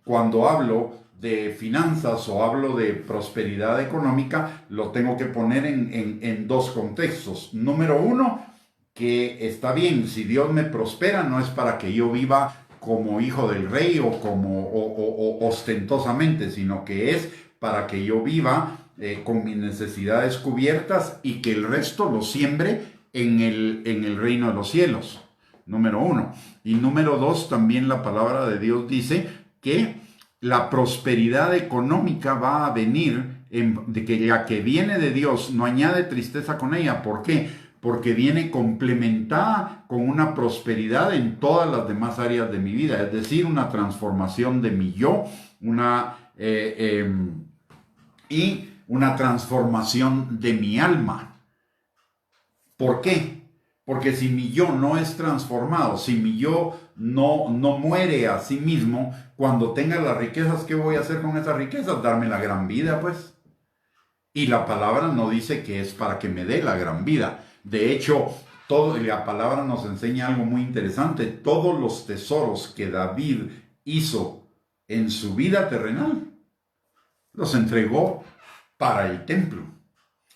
cuando hablo de finanzas o hablo de prosperidad económica, lo tengo que poner en dos contextos. Número uno, que está bien, si Dios me prospera, no es para que yo viva como hijo del rey o como o ostentosamente, sino que es para que yo viva con mis necesidades cubiertas y que el resto lo siembre en el reino de los cielos. Número uno. Y número dos, también la palabra de Dios dice que la prosperidad económica va a venir, de que la que viene de Dios no añade tristeza con ella. ¿Por qué? Porque viene complementada con una prosperidad en todas las demás áreas de mi vida, es decir, una transformación de mi yo, y una transformación de mi alma. ¿Por qué? Porque si mi yo no es transformado, si mi yo no muere a sí mismo, cuando tenga las riquezas, ¿qué voy a hacer con esas riquezas? Darme la gran vida, pues. Y la palabra no dice que es para que me dé la gran vida. De hecho, la palabra nos enseña algo muy interesante. Todos los tesoros que David hizo en su vida terrenal, los entregó para el templo.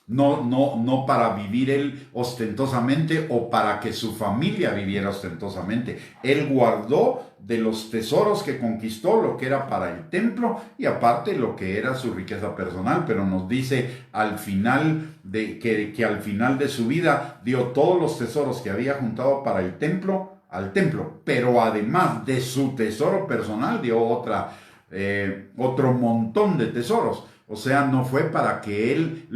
No para vivir él ostentosamente o para que su familia viviera ostentosamente. Él guardó de los tesoros que conquistó lo que era para el templo y aparte lo que era su riqueza personal, pero nos dice al final que al final de su vida dio todos los tesoros que había juntado para el templo al templo, pero además de su tesoro personal dio otro montón de tesoros. O sea, no fue para que él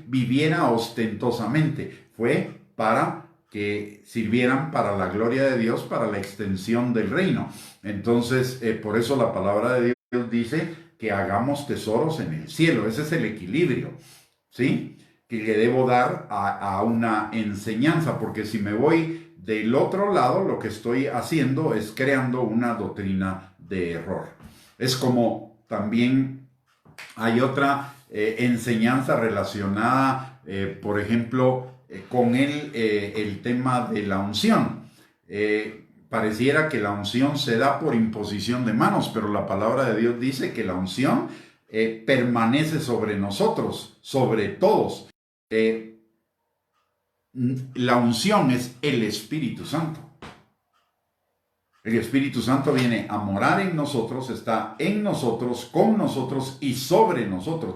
viviera ostentosamente, fue para que sirvieran para la gloria de Dios, para la extensión del reino. Entonces, por eso la palabra de Dios dice que hagamos tesoros en el cielo. Ese es el equilibrio, ¿sí? Que le debo dar a una enseñanza, porque si me voy del otro lado, lo que estoy haciendo es creando una doctrina de error. Es como también hay otra enseñanza relacionada, por ejemplo, con el tema de la unción. Pareciera que la unción se da por imposición de manos, pero la palabra de Dios dice que la unción permanece sobre nosotros, sobre todos. La unción es el Espíritu Santo. El Espíritu Santo viene a morar en nosotros, está en nosotros, con nosotros y sobre nosotros.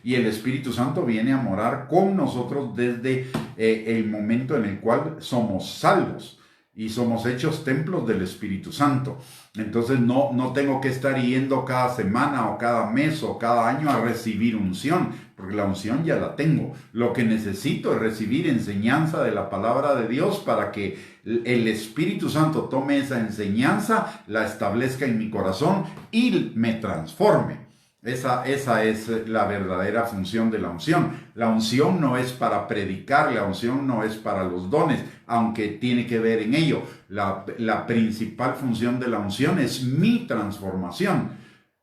Y el Espíritu Santo viene a morar con nosotros desde el momento en el cual somos salvos y somos hechos templos del Espíritu Santo. Entonces no tengo que estar yendo cada semana o cada mes o cada año a recibir unción, porque la unción ya la tengo. Lo que necesito es recibir enseñanza de la palabra de Dios para que el Espíritu Santo tome esa enseñanza, la establezca en mi corazón y me transforme. Esa es la verdadera función de la unción. La unción no es para predicar, la unción no es para los dones, aunque tiene que ver en ello. La principal función de la unción es mi transformación,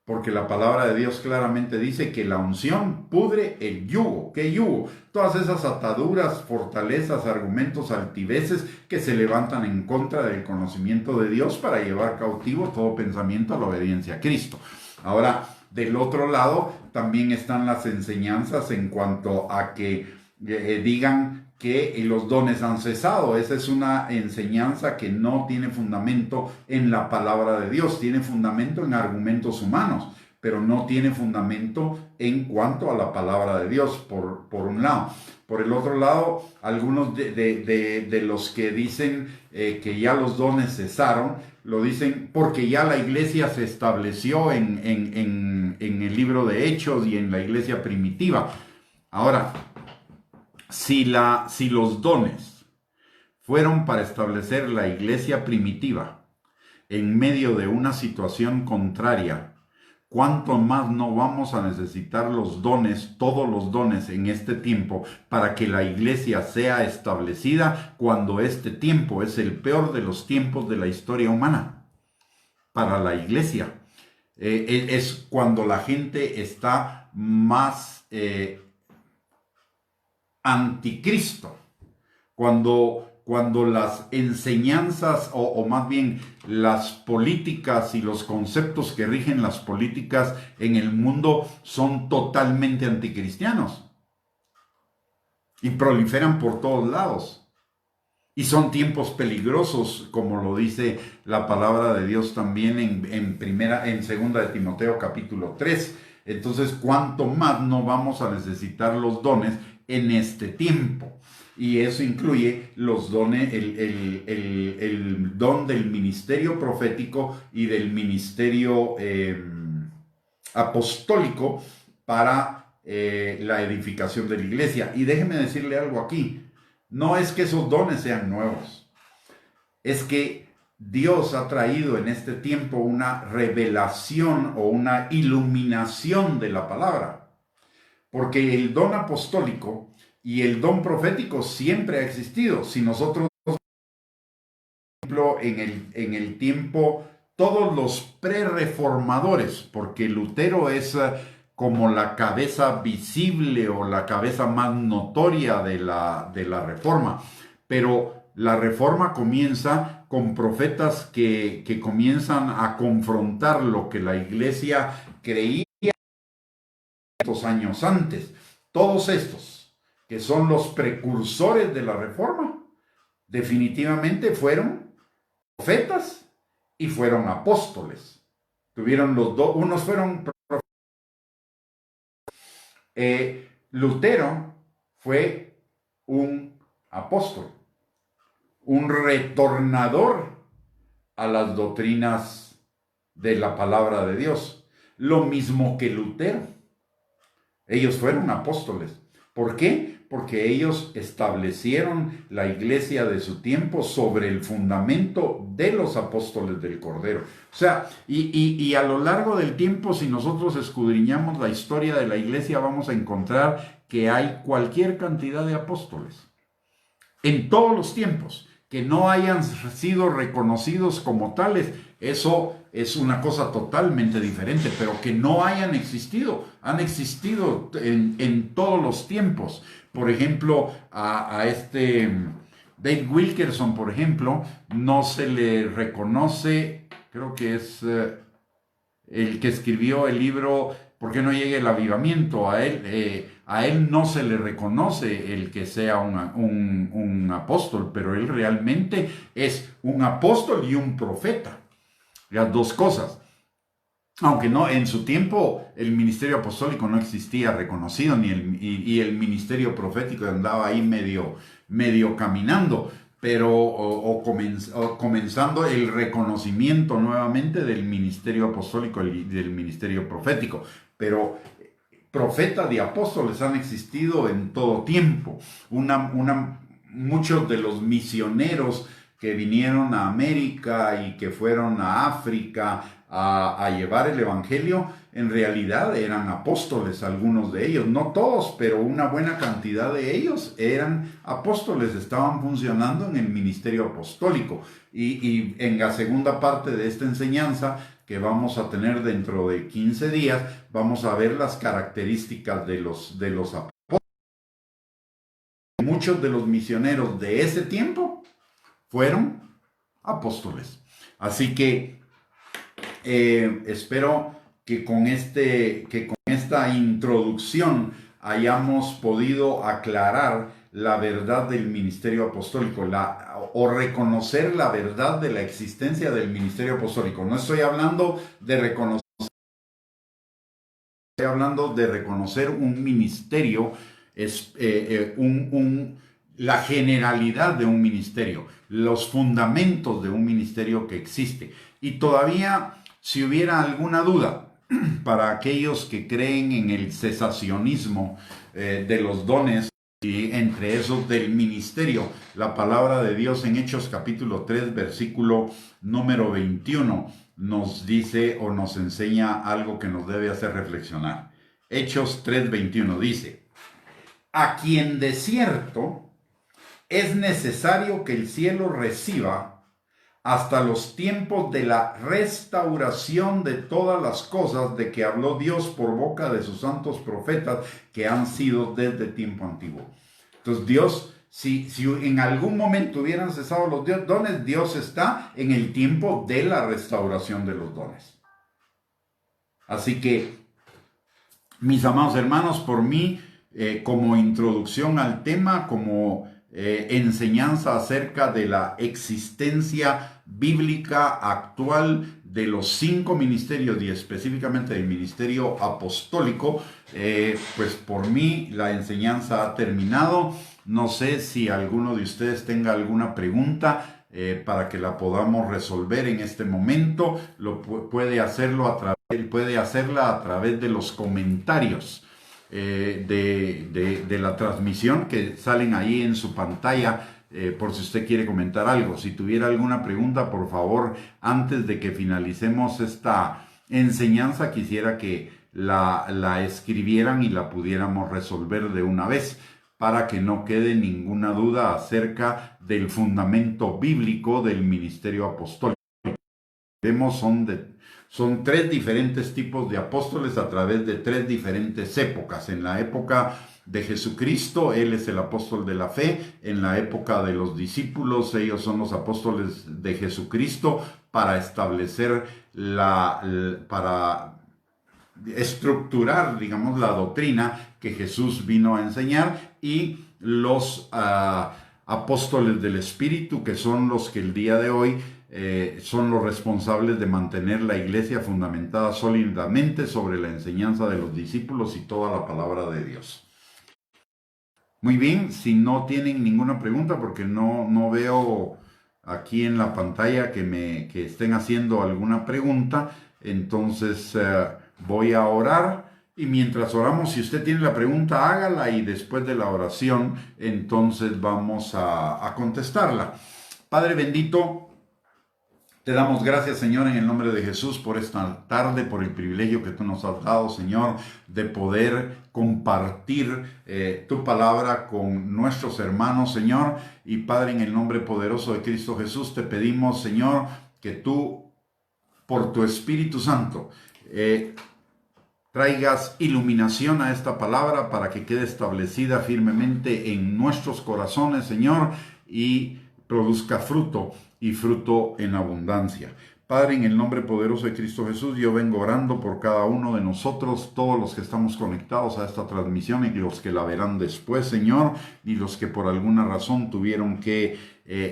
porque la palabra de Dios claramente dice que la unción pudre el yugo. ¿Qué yugo? Todas esas ataduras, fortalezas, argumentos, altiveces que se levantan en contra del conocimiento de Dios para llevar cautivo todo pensamiento a la obediencia a Cristo. Ahora, del otro lado, también están las enseñanzas en cuanto a que digan que los dones han cesado. Esa es una enseñanza que no tiene fundamento en la palabra de Dios, tiene fundamento en argumentos humanos, pero no tiene fundamento en cuanto a la palabra de Dios, por un lado. Por el otro lado, algunos de los que dicen que ya los dones cesaron, lo dicen porque ya la iglesia se estableció en el libro de Hechos y en la iglesia primitiva. Ahora, si los dones fueron para establecer la iglesia primitiva en medio de una situación contraria, ¿cuánto más no vamos a necesitar los dones, todos los dones en este tiempo, para que la iglesia sea establecida cuando este tiempo es el peor de los tiempos de la historia humana? Para la iglesia. Es cuando la gente está más anticristo. Cuando las enseñanzas o más bien las políticas y los conceptos que rigen las políticas en el mundo son totalmente anticristianos y proliferan por todos lados. Y son tiempos peligrosos, como lo dice la palabra de Dios también en segunda de Timoteo capítulo 3. Entonces, ¿cuánto más no vamos a necesitar los dones en este tiempo? Y eso incluye los dones, el don del ministerio profético y del ministerio apostólico para la edificación de la iglesia. Y déjeme decirle algo aquí. No es que esos dones sean nuevos, es que Dios ha traído en este tiempo una revelación o una iluminación de la palabra, porque el don apostólico y el don profético siempre ha existido. Si nosotros, por ejemplo, en el tiempo, todos los prerreformadores, porque Lutero es como la cabeza visible o la cabeza más notoria de la reforma. Pero la reforma comienza con profetas que comienzan a confrontar lo que la iglesia creía años antes. Todos estos, que son los precursores de la reforma, definitivamente fueron profetas y fueron apóstoles. Tuvieron los dos, unos fueron Lutero fue un apóstol, un retornador a las doctrinas de la palabra de Dios. Lo mismo que Lutero. Ellos fueron apóstoles. ¿Por qué? Porque ellos establecieron la iglesia de su tiempo sobre el fundamento de los apóstoles del Cordero. O sea, y a lo largo del tiempo, si nosotros escudriñamos la historia de la iglesia, vamos a encontrar que hay cualquier cantidad de apóstoles. En todos los tiempos, que no hayan sido reconocidos como tales, eso es una cosa totalmente diferente, pero que no hayan existido, han existido en todos los tiempos. Por ejemplo, a este Dave Wilkerson, por ejemplo, no se le reconoce, creo que es el que escribió el libro ¿Por qué no llega el avivamiento? A él no se le reconoce el que sea un apóstol, pero él realmente es un apóstol y un profeta. Las dos cosas. Aunque no, en su tiempo el ministerio apostólico no existía reconocido, y el ministerio profético andaba ahí medio caminando, pero comenzando el reconocimiento nuevamente del ministerio apostólico y del ministerio profético. Pero profetas y apóstoles han existido en todo tiempo. Muchos de los misioneros que vinieron a América y que fueron a África a llevar el evangelio, en realidad eran apóstoles, algunos de ellos, no todos, pero una buena cantidad de ellos eran apóstoles, estaban funcionando en el ministerio apostólico. Y en la segunda parte de esta enseñanza, que vamos a tener dentro de 15 días, vamos a ver las características de los apóstoles. Muchos de los misioneros de ese tiempo fueron apóstoles. Así que espero que con esta introducción hayamos podido aclarar la verdad del ministerio apostólico o reconocer la verdad de la existencia del ministerio apostólico. No estoy hablando de reconocer, estoy hablando de reconocer un ministerio, la generalidad de un ministerio, los fundamentos de un ministerio que existe. Y todavía, si hubiera alguna duda, para aquellos que creen en el cesacionismo de los dones, y entre esos del ministerio. La palabra de Dios en Hechos capítulo 3, versículo número 21, nos dice o nos enseña algo que nos debe hacer reflexionar. Hechos 3, 21 dice: a quien de cierto es necesario que el cielo reciba hasta los tiempos de la restauración de todas las cosas de que habló Dios por boca de sus santos profetas que han sido desde tiempo antiguo. Entonces Dios, si en algún momento hubieran cesado los dones, Dios está en el tiempo de la restauración de los dones. Así que, mis amados hermanos, por mí, como introducción al tema, como enseñanza acerca de la existencia bíblica actual de los 5 ministerios y específicamente del ministerio apostólico, pues por mí la enseñanza ha terminado. No sé si alguno de ustedes tenga alguna pregunta para que la podamos resolver en este momento. Puede hacerla a través de los comentarios de la transmisión que salen ahí en su pantalla, por si usted quiere comentar algo. Si tuviera alguna pregunta, por favor, antes de que finalicemos esta enseñanza, quisiera que la escribieran y la pudiéramos resolver de una vez, para que no quede ninguna duda acerca del fundamento bíblico del ministerio apostólico. Vemos son 3 diferentes tipos de apóstoles a través de 3 diferentes épocas. En la época de Jesucristo, Él es el apóstol de la fe. En la época de los discípulos, ellos son los apóstoles de Jesucristo para establecer para estructurar, digamos, la doctrina que Jesús vino a enseñar, y los apóstoles del Espíritu, que son los que el día de hoy son los responsables de mantener la iglesia fundamentada sólidamente sobre la enseñanza de los discípulos y toda la palabra de Dios. Muy bien, si no tienen ninguna pregunta, porque no veo aquí en la pantalla que estén haciendo alguna pregunta, entonces voy a orar. Y mientras oramos, si usted tiene la pregunta, hágala, y después de la oración, entonces vamos a contestarla. Padre bendito, te damos gracias, Señor, en el nombre de Jesús, por esta tarde, por el privilegio que tú nos has dado, Señor, de poder compartir tu palabra con nuestros hermanos, Señor. Y Padre, en el nombre poderoso de Cristo Jesús, te pedimos, Señor, que tú, por tu Espíritu Santo, traigas iluminación a esta palabra para que quede establecida firmemente en nuestros corazones, Señor, y produzca fruto, y fruto en abundancia. Padre, en el nombre poderoso de Cristo Jesús, yo vengo orando por cada uno de nosotros, todos los que estamos conectados a esta transmisión y los que la verán después, Señor, y los que por alguna razón tuvieron que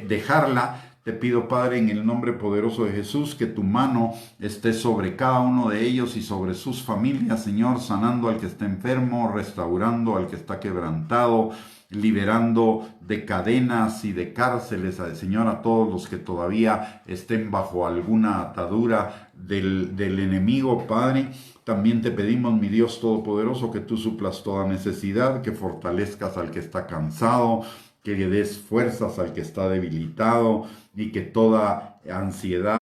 dejarla. Te pido, Padre, en el nombre poderoso de Jesús, que tu mano esté sobre cada uno de ellos y sobre sus familias, Señor, sanando al que está enfermo, restaurando al que está quebrantado, liberando de cadenas y de cárceles, Señor, a todos los que todavía estén bajo alguna atadura del enemigo, Padre. También te pedimos, mi Dios todopoderoso, que tú suplas toda necesidad, que fortalezcas al que está cansado, que le des fuerzas al que está debilitado, y que toda ansiedad,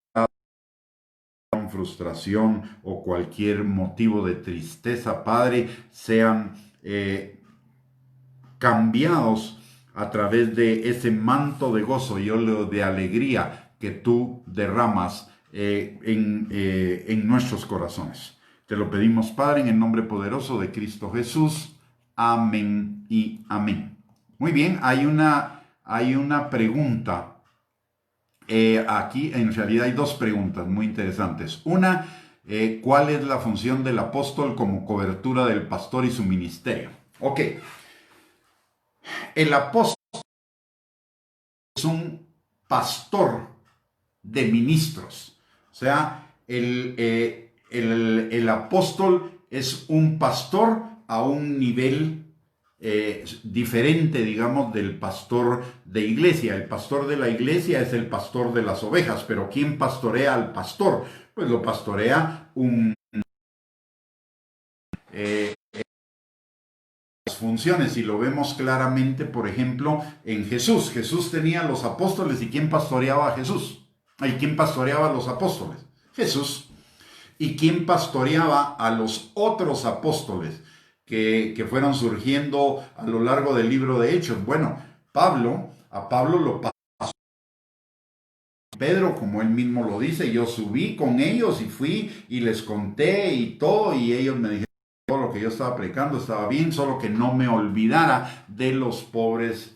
frustración o cualquier motivo de tristeza, Padre, sean cambiados a través de ese manto de gozo y óleo de alegría que tú derramas en nuestros corazones. Te lo pedimos, Padre, en el nombre poderoso de Cristo Jesús. Amén y amén. Muy bien, hay una pregunta. Aquí en realidad hay 2 preguntas muy interesantes. Una, ¿cuál es la función del apóstol como cobertura del pastor y su ministerio? Ok. El apóstol es un pastor de ministros. O sea, el apóstol es un pastor a un nivel diferente, digamos, del pastor de iglesia. El pastor de la iglesia es el pastor de las ovejas, pero ¿quién pastorea al pastor? Pues lo pastorea funciones y lo vemos claramente, por ejemplo, en Jesús. Jesús tenía los apóstoles, ¿y quién pastoreaba a Jesús? ¿Y quién pastoreaba a los apóstoles? Jesús. ¿Y quién pastoreaba a los otros apóstoles que fueron surgiendo a lo largo del libro de Hechos? Bueno, a Pablo lo pasó Pedro, como él mismo lo dice. Yo subí con ellos y fui y les conté y todo, y ellos me dijeron todo lo que yo estaba predicando estaba bien, solo que no me olvidara de los pobres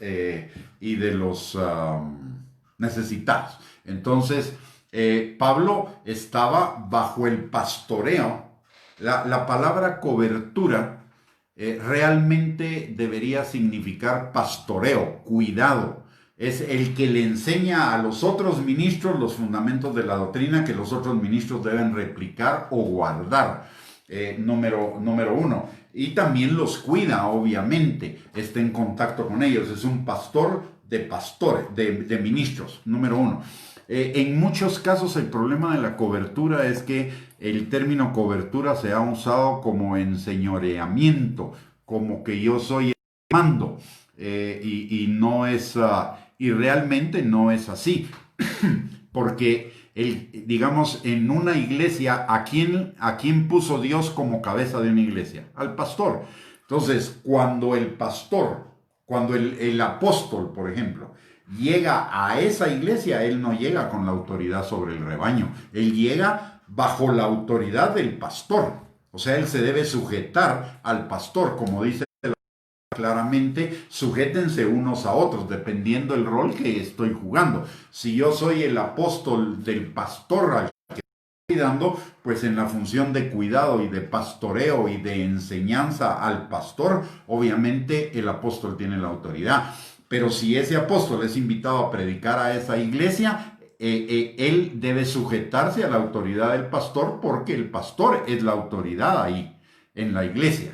y de los necesitados. Entonces, Pablo estaba bajo el pastoreo. La palabra cobertura realmente debería significar pastoreo, cuidado. Es el que le enseña a los otros ministros los fundamentos de la doctrina que los otros ministros deben replicar o guardar. Número uno. Y también los cuida, obviamente. Está en contacto con ellos. Es un pastor de pastores, de ministros. Número uno. En muchos casos el problema de la cobertura es que el término cobertura se ha usado como enseñoreamiento, como que yo soy el mando, y no es, y realmente no es así, porque digamos, en una iglesia, ¿a quién puso Dios como cabeza de una iglesia? Al pastor. Entonces, cuando el pastor, cuando el apóstol, por ejemplo, llega a esa iglesia, él no llega con la autoridad sobre el rebaño, él llega bajo la autoridad del pastor. O sea, él se debe sujetar al pastor, como dice claramente, sujétense unos a otros, dependiendo el rol que estoy jugando. Si yo soy el apóstol del pastor al que estoy cuidando, pues en la función de cuidado y de pastoreo y de enseñanza al pastor, obviamente el apóstol tiene la autoridad. Pero si ese apóstol es invitado a predicar a esa iglesia, él debe sujetarse a la autoridad del pastor, porque el pastor es la autoridad ahí, en la iglesia.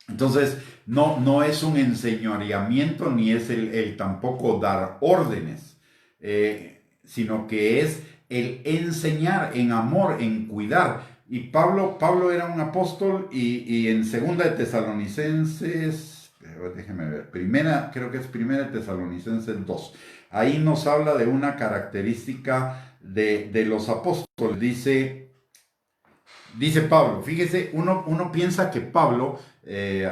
Entonces, no es un enseñoreamiento, ni es el tampoco dar órdenes, sino que es el enseñar en amor, en cuidar. Y Pablo era un apóstol, y en segunda de Tesalonicenses, déjeme ver, creo que es primera de Tesalonicenses 2, ahí nos habla de una característica de los apóstoles. Dice Pablo, fíjese, uno piensa que Pablo,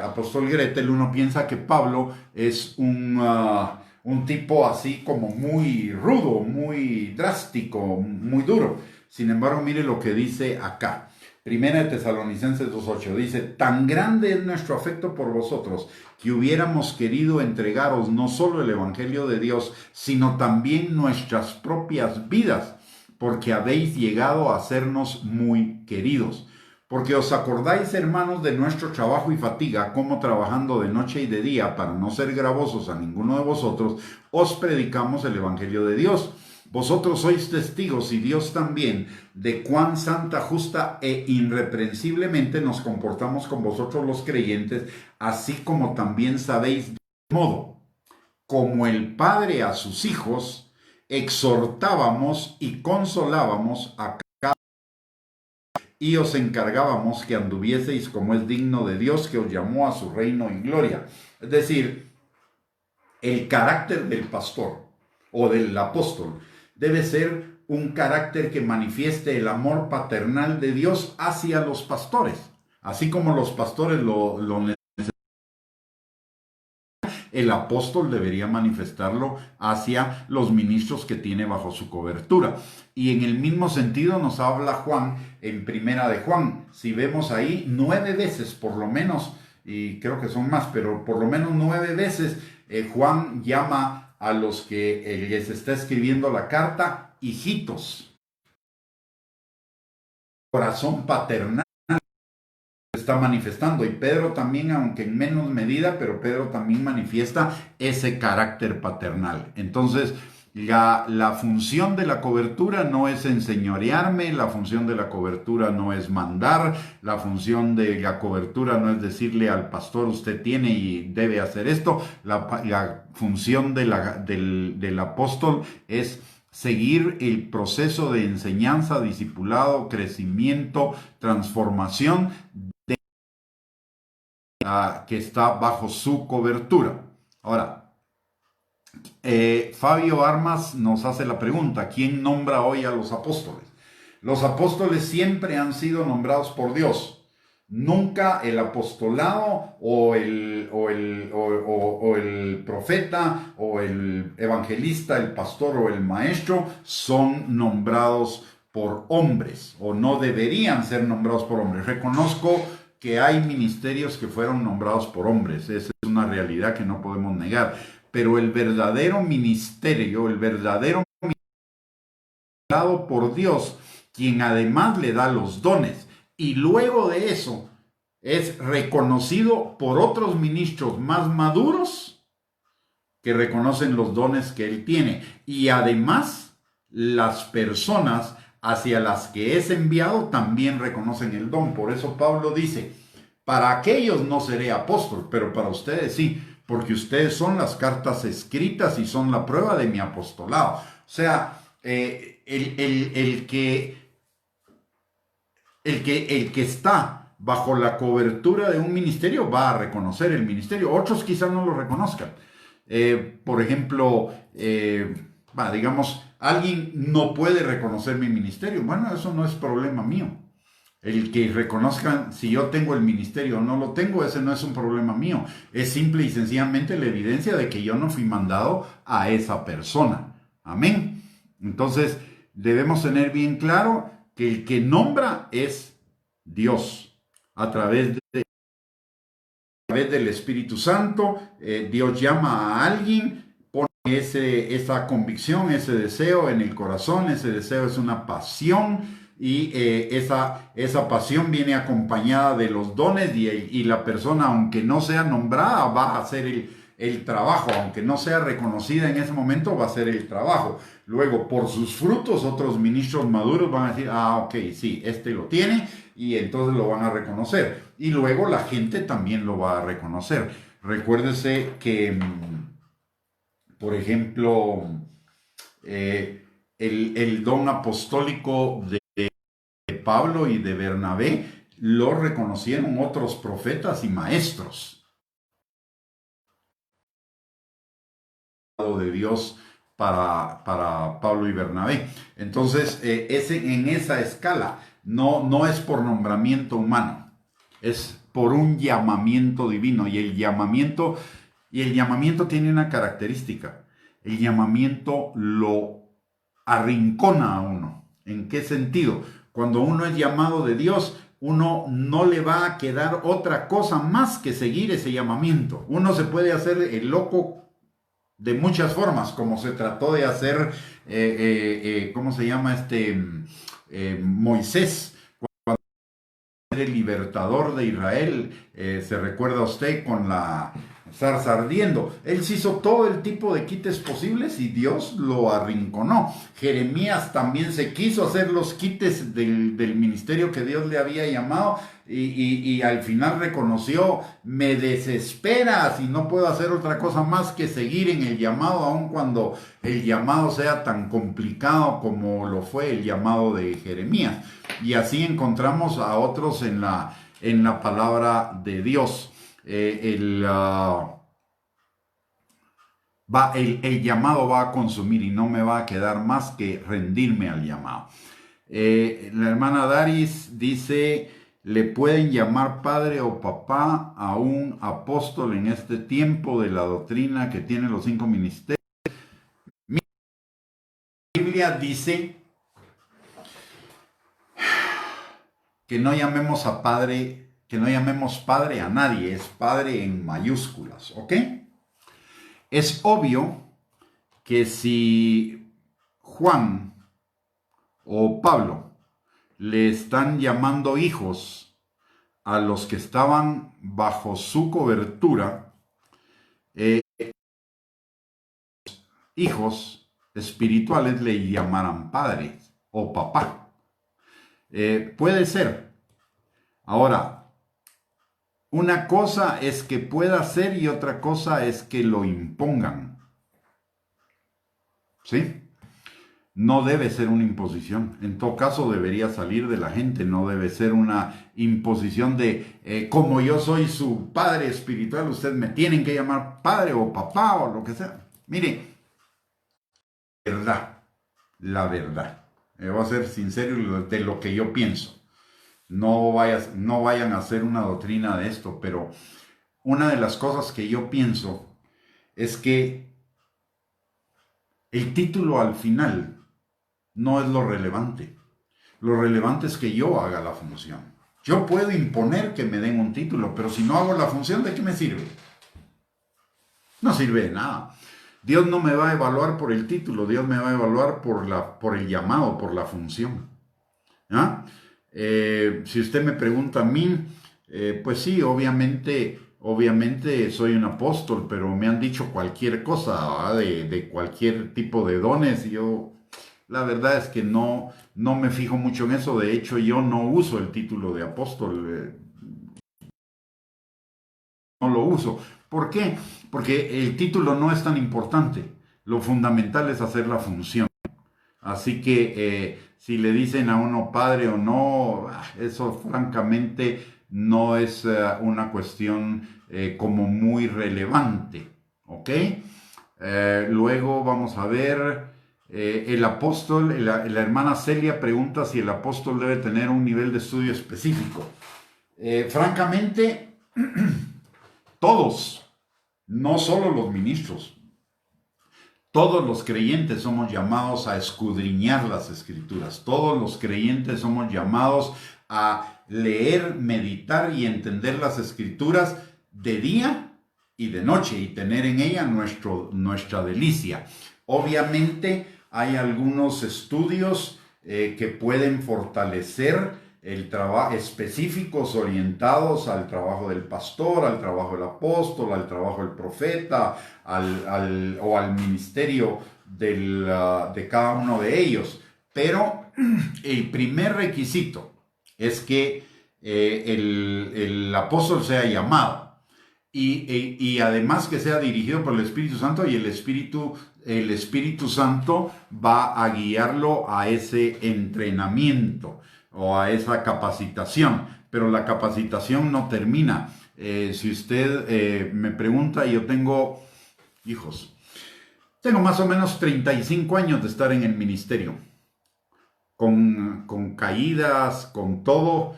apóstol Gretel, uno piensa que Pablo es un tipo así como muy rudo, muy drástico, muy duro. Sin embargo, mire lo que dice acá. Primera de Tesalonicenses 2:8 dice: tan grande es nuestro afecto por vosotros, que hubiéramos querido entregaros no solo el Evangelio de Dios, sino también nuestras propias vidas, porque habéis llegado a sernos muy queridos. Porque os acordáis, hermanos, de nuestro trabajo y fatiga, como trabajando de noche y de día, para no ser gravosos a ninguno de vosotros, os predicamos el Evangelio de Dios. Vosotros sois testigos, y Dios también, de cuán santa, justa e irreprensiblemente nos comportamos con vosotros los creyentes, así como también sabéis, de modo como el Padre a sus hijos, exhortábamos y consolábamos a cada y os encargábamos que anduvieseis como es digno de Dios, que os llamó a su reino y gloria. Es decir, el carácter del pastor o del apóstol debe ser un carácter que manifieste el amor paternal de Dios hacia los pastores, así como los pastores lo necesitan. El apóstol debería manifestarlo hacia los ministros que tiene bajo su cobertura. Y en el mismo sentido nos habla Juan en primera de Juan. Si vemos ahí 9 veces por lo menos, y creo que son más, pero por lo menos 9 veces Juan llama a los que les está escribiendo la carta hijitos. Corazón paternal está manifestando, y Pedro también, aunque en menos medida, pero Pedro también manifiesta ese carácter paternal. Entonces, la función de la cobertura no es enseñorearme, la función de la cobertura no es mandar, la función de la cobertura no es decirle al pastor usted tiene y debe hacer esto. La función del apóstol es seguir el proceso de enseñanza, discipulado, crecimiento, transformación que está bajo su cobertura. Ahora, Fabio Armas nos hace la pregunta, ¿quién nombra hoy a los apóstoles? Los apóstoles siempre han sido nombrados por Dios. Nunca el apostolado o el profeta o el evangelista, el pastor o el maestro son nombrados por hombres o no deberían ser nombrados por hombres. Reconozco que hay ministerios que fueron nombrados por hombres. Esa es una realidad que no podemos negar. Pero el verdadero ministerio, el verdadero dado por Dios, quien además le da los dones, y luego de eso es reconocido por otros ministros más maduros que reconocen los dones que él tiene. Y además las personas hacia las que es enviado también reconocen el don. Por eso Pablo dice, para aquellos no seré apóstol, pero para ustedes sí, porque ustedes son las cartas escritas y son la prueba de mi apostolado. O sea, el que está bajo la cobertura de un ministerio va a reconocer el ministerio. Otros quizás no lo reconozcan. Por ejemplo, digamos, alguien no puede reconocer mi ministerio. Bueno, eso no es problema mío. El que reconozcan si yo tengo el ministerio o no lo tengo, ese no es un problema mío. Es simple y sencillamente la evidencia de que yo no fui mandado a esa persona. Amén. Entonces, debemos tener bien claro que el que nombra es Dios. A través del Espíritu Santo, Dios llama a alguien, pone esa convicción, ese deseo en el corazón. Ese deseo es una pasión y esa pasión viene acompañada de los dones y la persona, aunque no sea nombrada, va a hacer el trabajo. Aunque no sea reconocida en ese momento, va a hacer el trabajo. Luego, por sus frutos, otros ministros maduros van a decir, ok, sí, este lo tiene, y entonces lo van a reconocer. Y luego la gente también lo va a reconocer. Recuérdese que, por ejemplo, el don apostólico de Pablo y de Bernabé lo reconocieron otros profetas y maestros de Dios para Pablo y Bernabé. Entonces, en esa escala no es por nombramiento humano, es por un llamamiento divino. Y el llamamiento tiene una característica. El llamamiento lo arrincona a uno. ¿En qué sentido? Cuando uno es llamado de Dios, uno no le va a quedar otra cosa más que seguir ese llamamiento. Uno se puede hacer el loco de muchas formas, como se trató de hacer, ¿cómo se llama Moisés, cuando era el libertador de Israel? Se recuerda usted con la zarza ardiendo. Él se hizo todo el tipo de quites posibles y Dios lo arrinconó. Jeremías también se quiso hacer los quites del ministerio que Dios le había llamado y al final reconoció, me desespera si no puedo hacer otra cosa más que seguir en el llamado, aun cuando el llamado sea tan complicado como lo fue el llamado de Jeremías. Y así encontramos a otros en la palabra de Dios. El llamado va a consumir y no me va a quedar más que rendirme al llamado. La hermana Daris dice, ¿le pueden llamar padre o papá a un apóstol en este tiempo de la doctrina que tiene los 5 ministerios? Mi Biblia dice que no llamemos padre a nadie, es padre en mayúsculas, ¿ok? Es obvio que si Juan o Pablo le están llamando hijos a los que estaban bajo su cobertura, hijos espirituales le llamarán padre o papá. Puede ser. Ahora, una cosa es que pueda ser y otra cosa es que lo impongan. ¿Sí? no debe ser una imposición. En todo caso, debería salir de la gente, no debe ser una imposición de como yo soy su padre espiritual, ustedes me tienen que llamar padre o papá o lo que sea. Mire, verdad, la verdad. Voy a ser sincero de lo que yo pienso. No vayan a hacer una doctrina de esto, pero una de las cosas que yo pienso es que el título al final no es lo relevante. Lo relevante es que yo haga la función. Yo puedo imponer que me den un título, pero si no hago la función, ¿de qué me sirve? No sirve de nada. Dios no me va a evaluar por el título, Dios me va a evaluar por el llamado, por la función. ¿Ah? Si usted me pregunta a mí, pues sí, obviamente soy un apóstol, pero me han dicho cualquier cosa de cualquier tipo de dones. Y yo, la verdad es que no me fijo mucho en eso. De hecho, yo no uso el título de apóstol, no lo uso. ¿Por qué? Porque el título no es tan importante. Lo fundamental es hacer la función. Así que si le dicen a uno padre o no, eso francamente no es una cuestión como muy relevante, ¿ok? Luego vamos a ver, el apóstol, la hermana Celia pregunta si el apóstol debe tener un nivel de estudio específico. Francamente, todos, no solo los ministros. Todos los creyentes somos llamados a escudriñar las escrituras. Todos los creyentes somos llamados a leer, meditar y entender las escrituras de día y de noche y tener en ella nuestra delicia. Obviamente hay algunos estudios que pueden fortalecer el trabajo, específicos orientados al trabajo del pastor, al trabajo del apóstol, al trabajo del profeta, o al ministerio de cada uno de ellos. Pero el primer requisito es que el apóstol sea llamado y además que sea dirigido por el Espíritu Santo, y el Espíritu Santo va a guiarlo a ese entrenamiento o a esa capacitación, pero la capacitación no termina. Si usted me pregunta, yo tengo más o menos 35 años de estar en el ministerio, con caídas, con todo,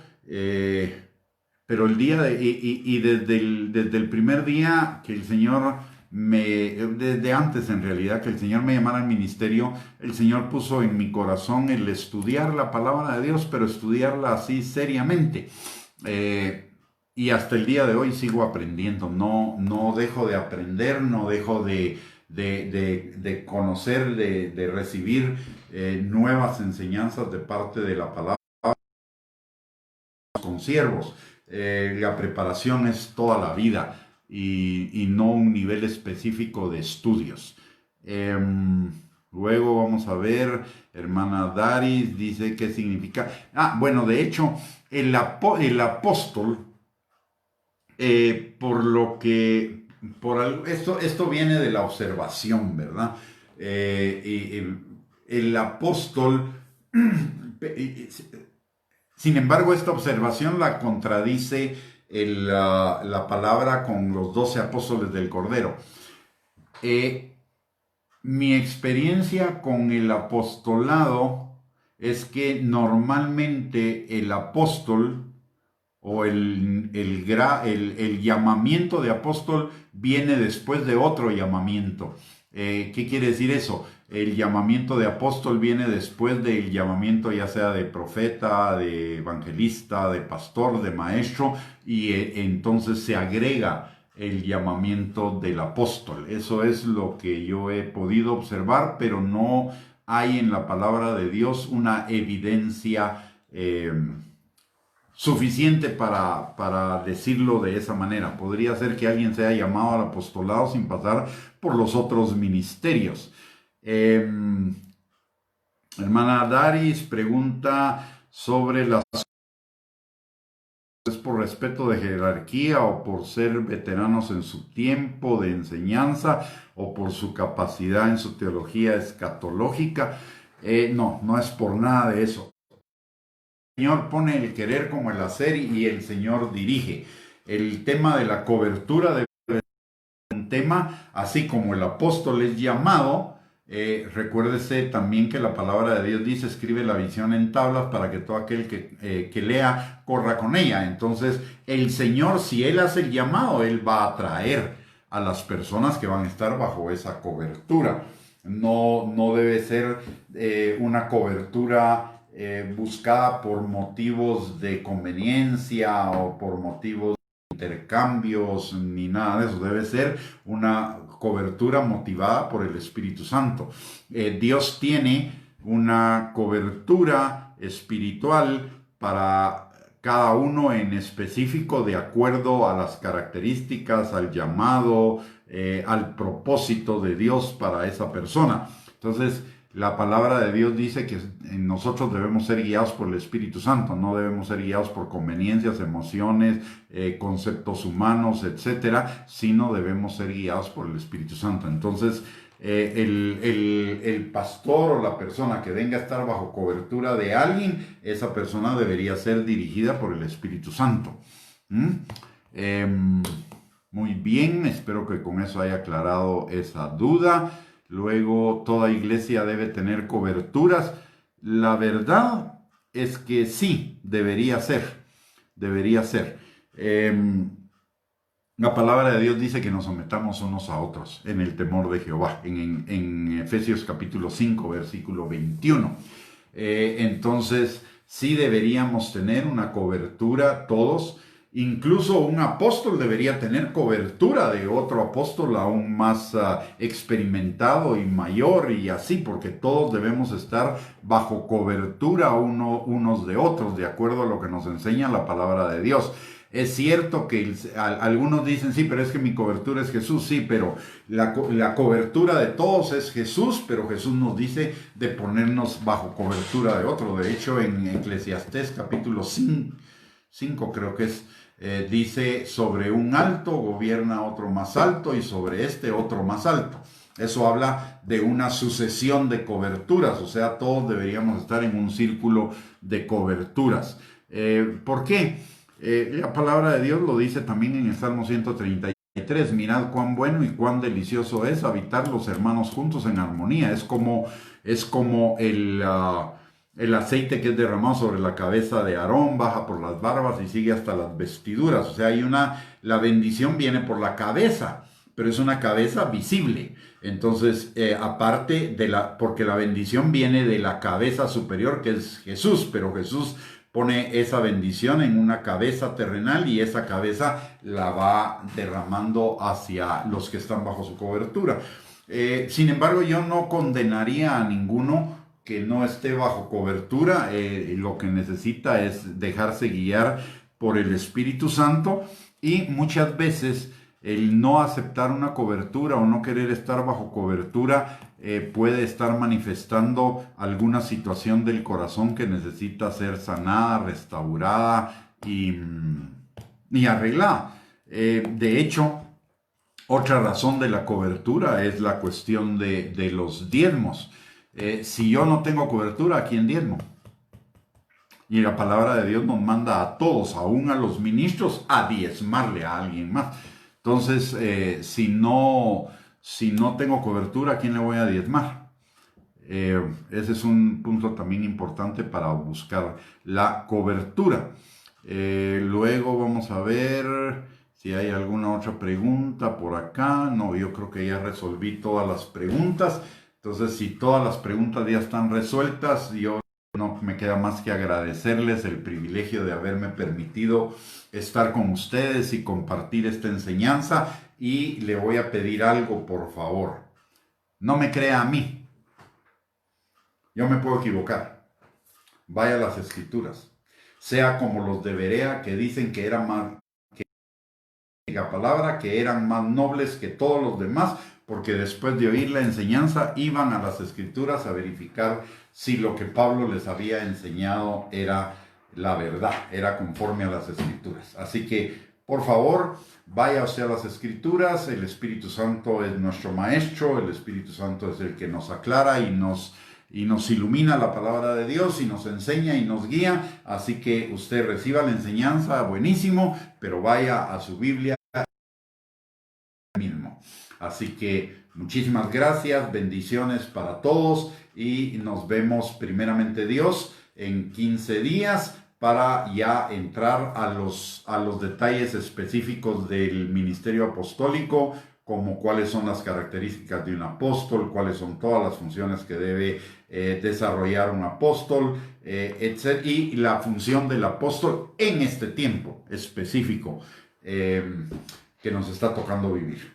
pero desde el primer día que el Señor desde antes en realidad, que el Señor me llamara al ministerio, el Señor puso en mi corazón el estudiar la palabra de Dios, pero estudiarla así seriamente. Y hasta el día de hoy sigo aprendiendo, no dejo de aprender, no dejo de conocer, de recibir nuevas enseñanzas de parte de la palabra con siervos. La preparación es toda la vida y no un nivel específico de estudios. Luego vamos a ver, hermana Daris dice qué significa. Bueno, de hecho, el apóstol, esto viene de la observación, ¿verdad? El apóstol, sin embargo, esta observación la contradice la palabra con los 12 apóstoles del Cordero. Mi experiencia con el apostolado es que normalmente el apóstol o el llamamiento de apóstol viene después de otro llamamiento. ¿Qué quiere decir eso? El llamamiento de apóstol viene después del llamamiento ya sea de profeta, de evangelista, de pastor, de maestro, y entonces se agrega el llamamiento del apóstol. Eso es lo que yo he podido observar, pero no hay en la palabra de Dios una evidencia suficiente para decirlo de esa manera. Podría ser que alguien sea llamado al apostolado sin pasar por los otros ministerios. Hermana Daris pregunta sobre las ¿es por respeto de jerarquía o por ser veteranos en su tiempo de enseñanza o por su capacidad en su teología escatológica? No es por nada de eso. El Señor pone el querer como el hacer y el Señor dirige. El tema de la cobertura de un tema, así como el apóstol es llamado. Recuérdese también que la palabra de Dios dice: escribe la visión en tablas para que todo aquel que lea corra con ella. Entonces el Señor, si Él hace el llamado, Él va a traer a las personas que van a estar bajo esa cobertura. No debe ser una cobertura buscada por motivos de conveniencia o por motivos intercambios ni nada de eso. Debe ser una cobertura motivada por el Espíritu Santo. Dios tiene una cobertura espiritual para cada uno en específico de acuerdo a las características, al llamado, al propósito de Dios para esa persona. Entonces, la palabra de Dios dice que nosotros debemos ser guiados por el Espíritu Santo, no debemos ser guiados por conveniencias, emociones, conceptos humanos, etcétera, sino debemos ser guiados por el Espíritu Santo. Entonces, el pastor o la persona que venga a estar bajo cobertura de alguien, esa persona debería ser dirigida por el Espíritu Santo. Muy bien, espero que con eso haya aclarado esa duda. Luego, toda iglesia debe tener coberturas. La verdad es que sí, debería ser. Debería ser. La palabra de Dios dice que nos sometamos unos a otros en el temor de Jehová, en Efesios capítulo 5, versículo 21. Entonces, sí deberíamos tener una cobertura todos. Incluso un apóstol debería tener cobertura de otro apóstol aún más experimentado y mayor y así, porque todos debemos estar bajo cobertura unos de otros, de acuerdo a lo que nos enseña la palabra de Dios. Es cierto que algunos dicen, sí, pero es que mi cobertura es Jesús, sí, pero la cobertura de todos es Jesús, pero Jesús nos dice de ponernos bajo cobertura de otro. De hecho, en Eclesiastés capítulo 5 creo que es, dice: sobre un alto gobierna otro más alto y sobre este otro más alto. Eso habla de una sucesión de coberturas, o sea, todos deberíamos estar en un círculo de coberturas. ¿Por qué? La palabra de Dios lo dice también en el Salmo 133: mirad cuán bueno y cuán delicioso es habitar los hermanos juntos en armonía. Es como el aceite que es derramado sobre la cabeza de Aarón, baja por las barbas y sigue hasta las vestiduras. O sea, la bendición viene por la cabeza, pero es una cabeza visible. Entonces, aparte porque la bendición viene de la cabeza superior, que es Jesús, pero Jesús pone esa bendición en una cabeza terrenal y esa cabeza la va derramando hacia los que están bajo su cobertura. Sin embargo, yo no condenaría a ninguno que no esté bajo cobertura. Lo que necesita es dejarse guiar por el Espíritu Santo, y muchas veces el no aceptar una cobertura o no querer estar bajo cobertura puede estar manifestando alguna situación del corazón que necesita ser sanada, restaurada y arreglada. De hecho, otra razón de la cobertura es la cuestión de los diezmos. Si yo no tengo cobertura, ¿a quién diezmo? Y la palabra de Dios nos manda a todos, aún a los ministros, a diezmarle a alguien más. Entonces, si no tengo cobertura, ¿a quién le voy a diezmar? Ese es un punto también importante para buscar la cobertura. Luego vamos a ver si hay alguna otra pregunta por acá. No, yo creo que ya resolví todas las preguntas. Entonces, si todas las preguntas ya están resueltas, yo no me queda más que agradecerles el privilegio de haberme permitido estar con ustedes y compartir esta enseñanza. Y le voy a pedir algo, por favor. No me crea a mí. Yo me puedo equivocar. Vaya a las Escrituras. Sea como los de Berea, que dicen que eran más nobles que todos los demás, porque después de oír la enseñanza iban a las Escrituras a verificar si lo que Pablo les había enseñado era la verdad, era conforme a las Escrituras. Así que, por favor, vaya usted a las Escrituras. El Espíritu Santo es nuestro maestro, el Espíritu Santo es el que nos aclara y y nos ilumina la palabra de Dios y nos enseña y nos guía. Así que usted reciba la enseñanza, buenísimo, pero vaya a su Biblia mismo. Así que muchísimas gracias, bendiciones para todos y nos vemos primeramente Dios en 15 días para ya entrar a los detalles específicos del ministerio apostólico, como cuáles son las características de un apóstol, cuáles son todas las funciones que debe desarrollar un apóstol, etc. Y la función del apóstol en este tiempo específico que nos está tocando vivir.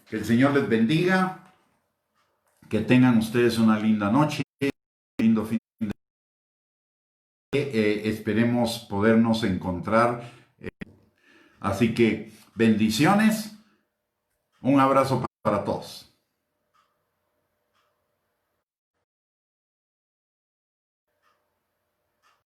Que el Señor les bendiga, que tengan ustedes una linda noche, un lindo fin de semana. Esperemos podernos encontrar. Así que bendiciones, un abrazo para todos.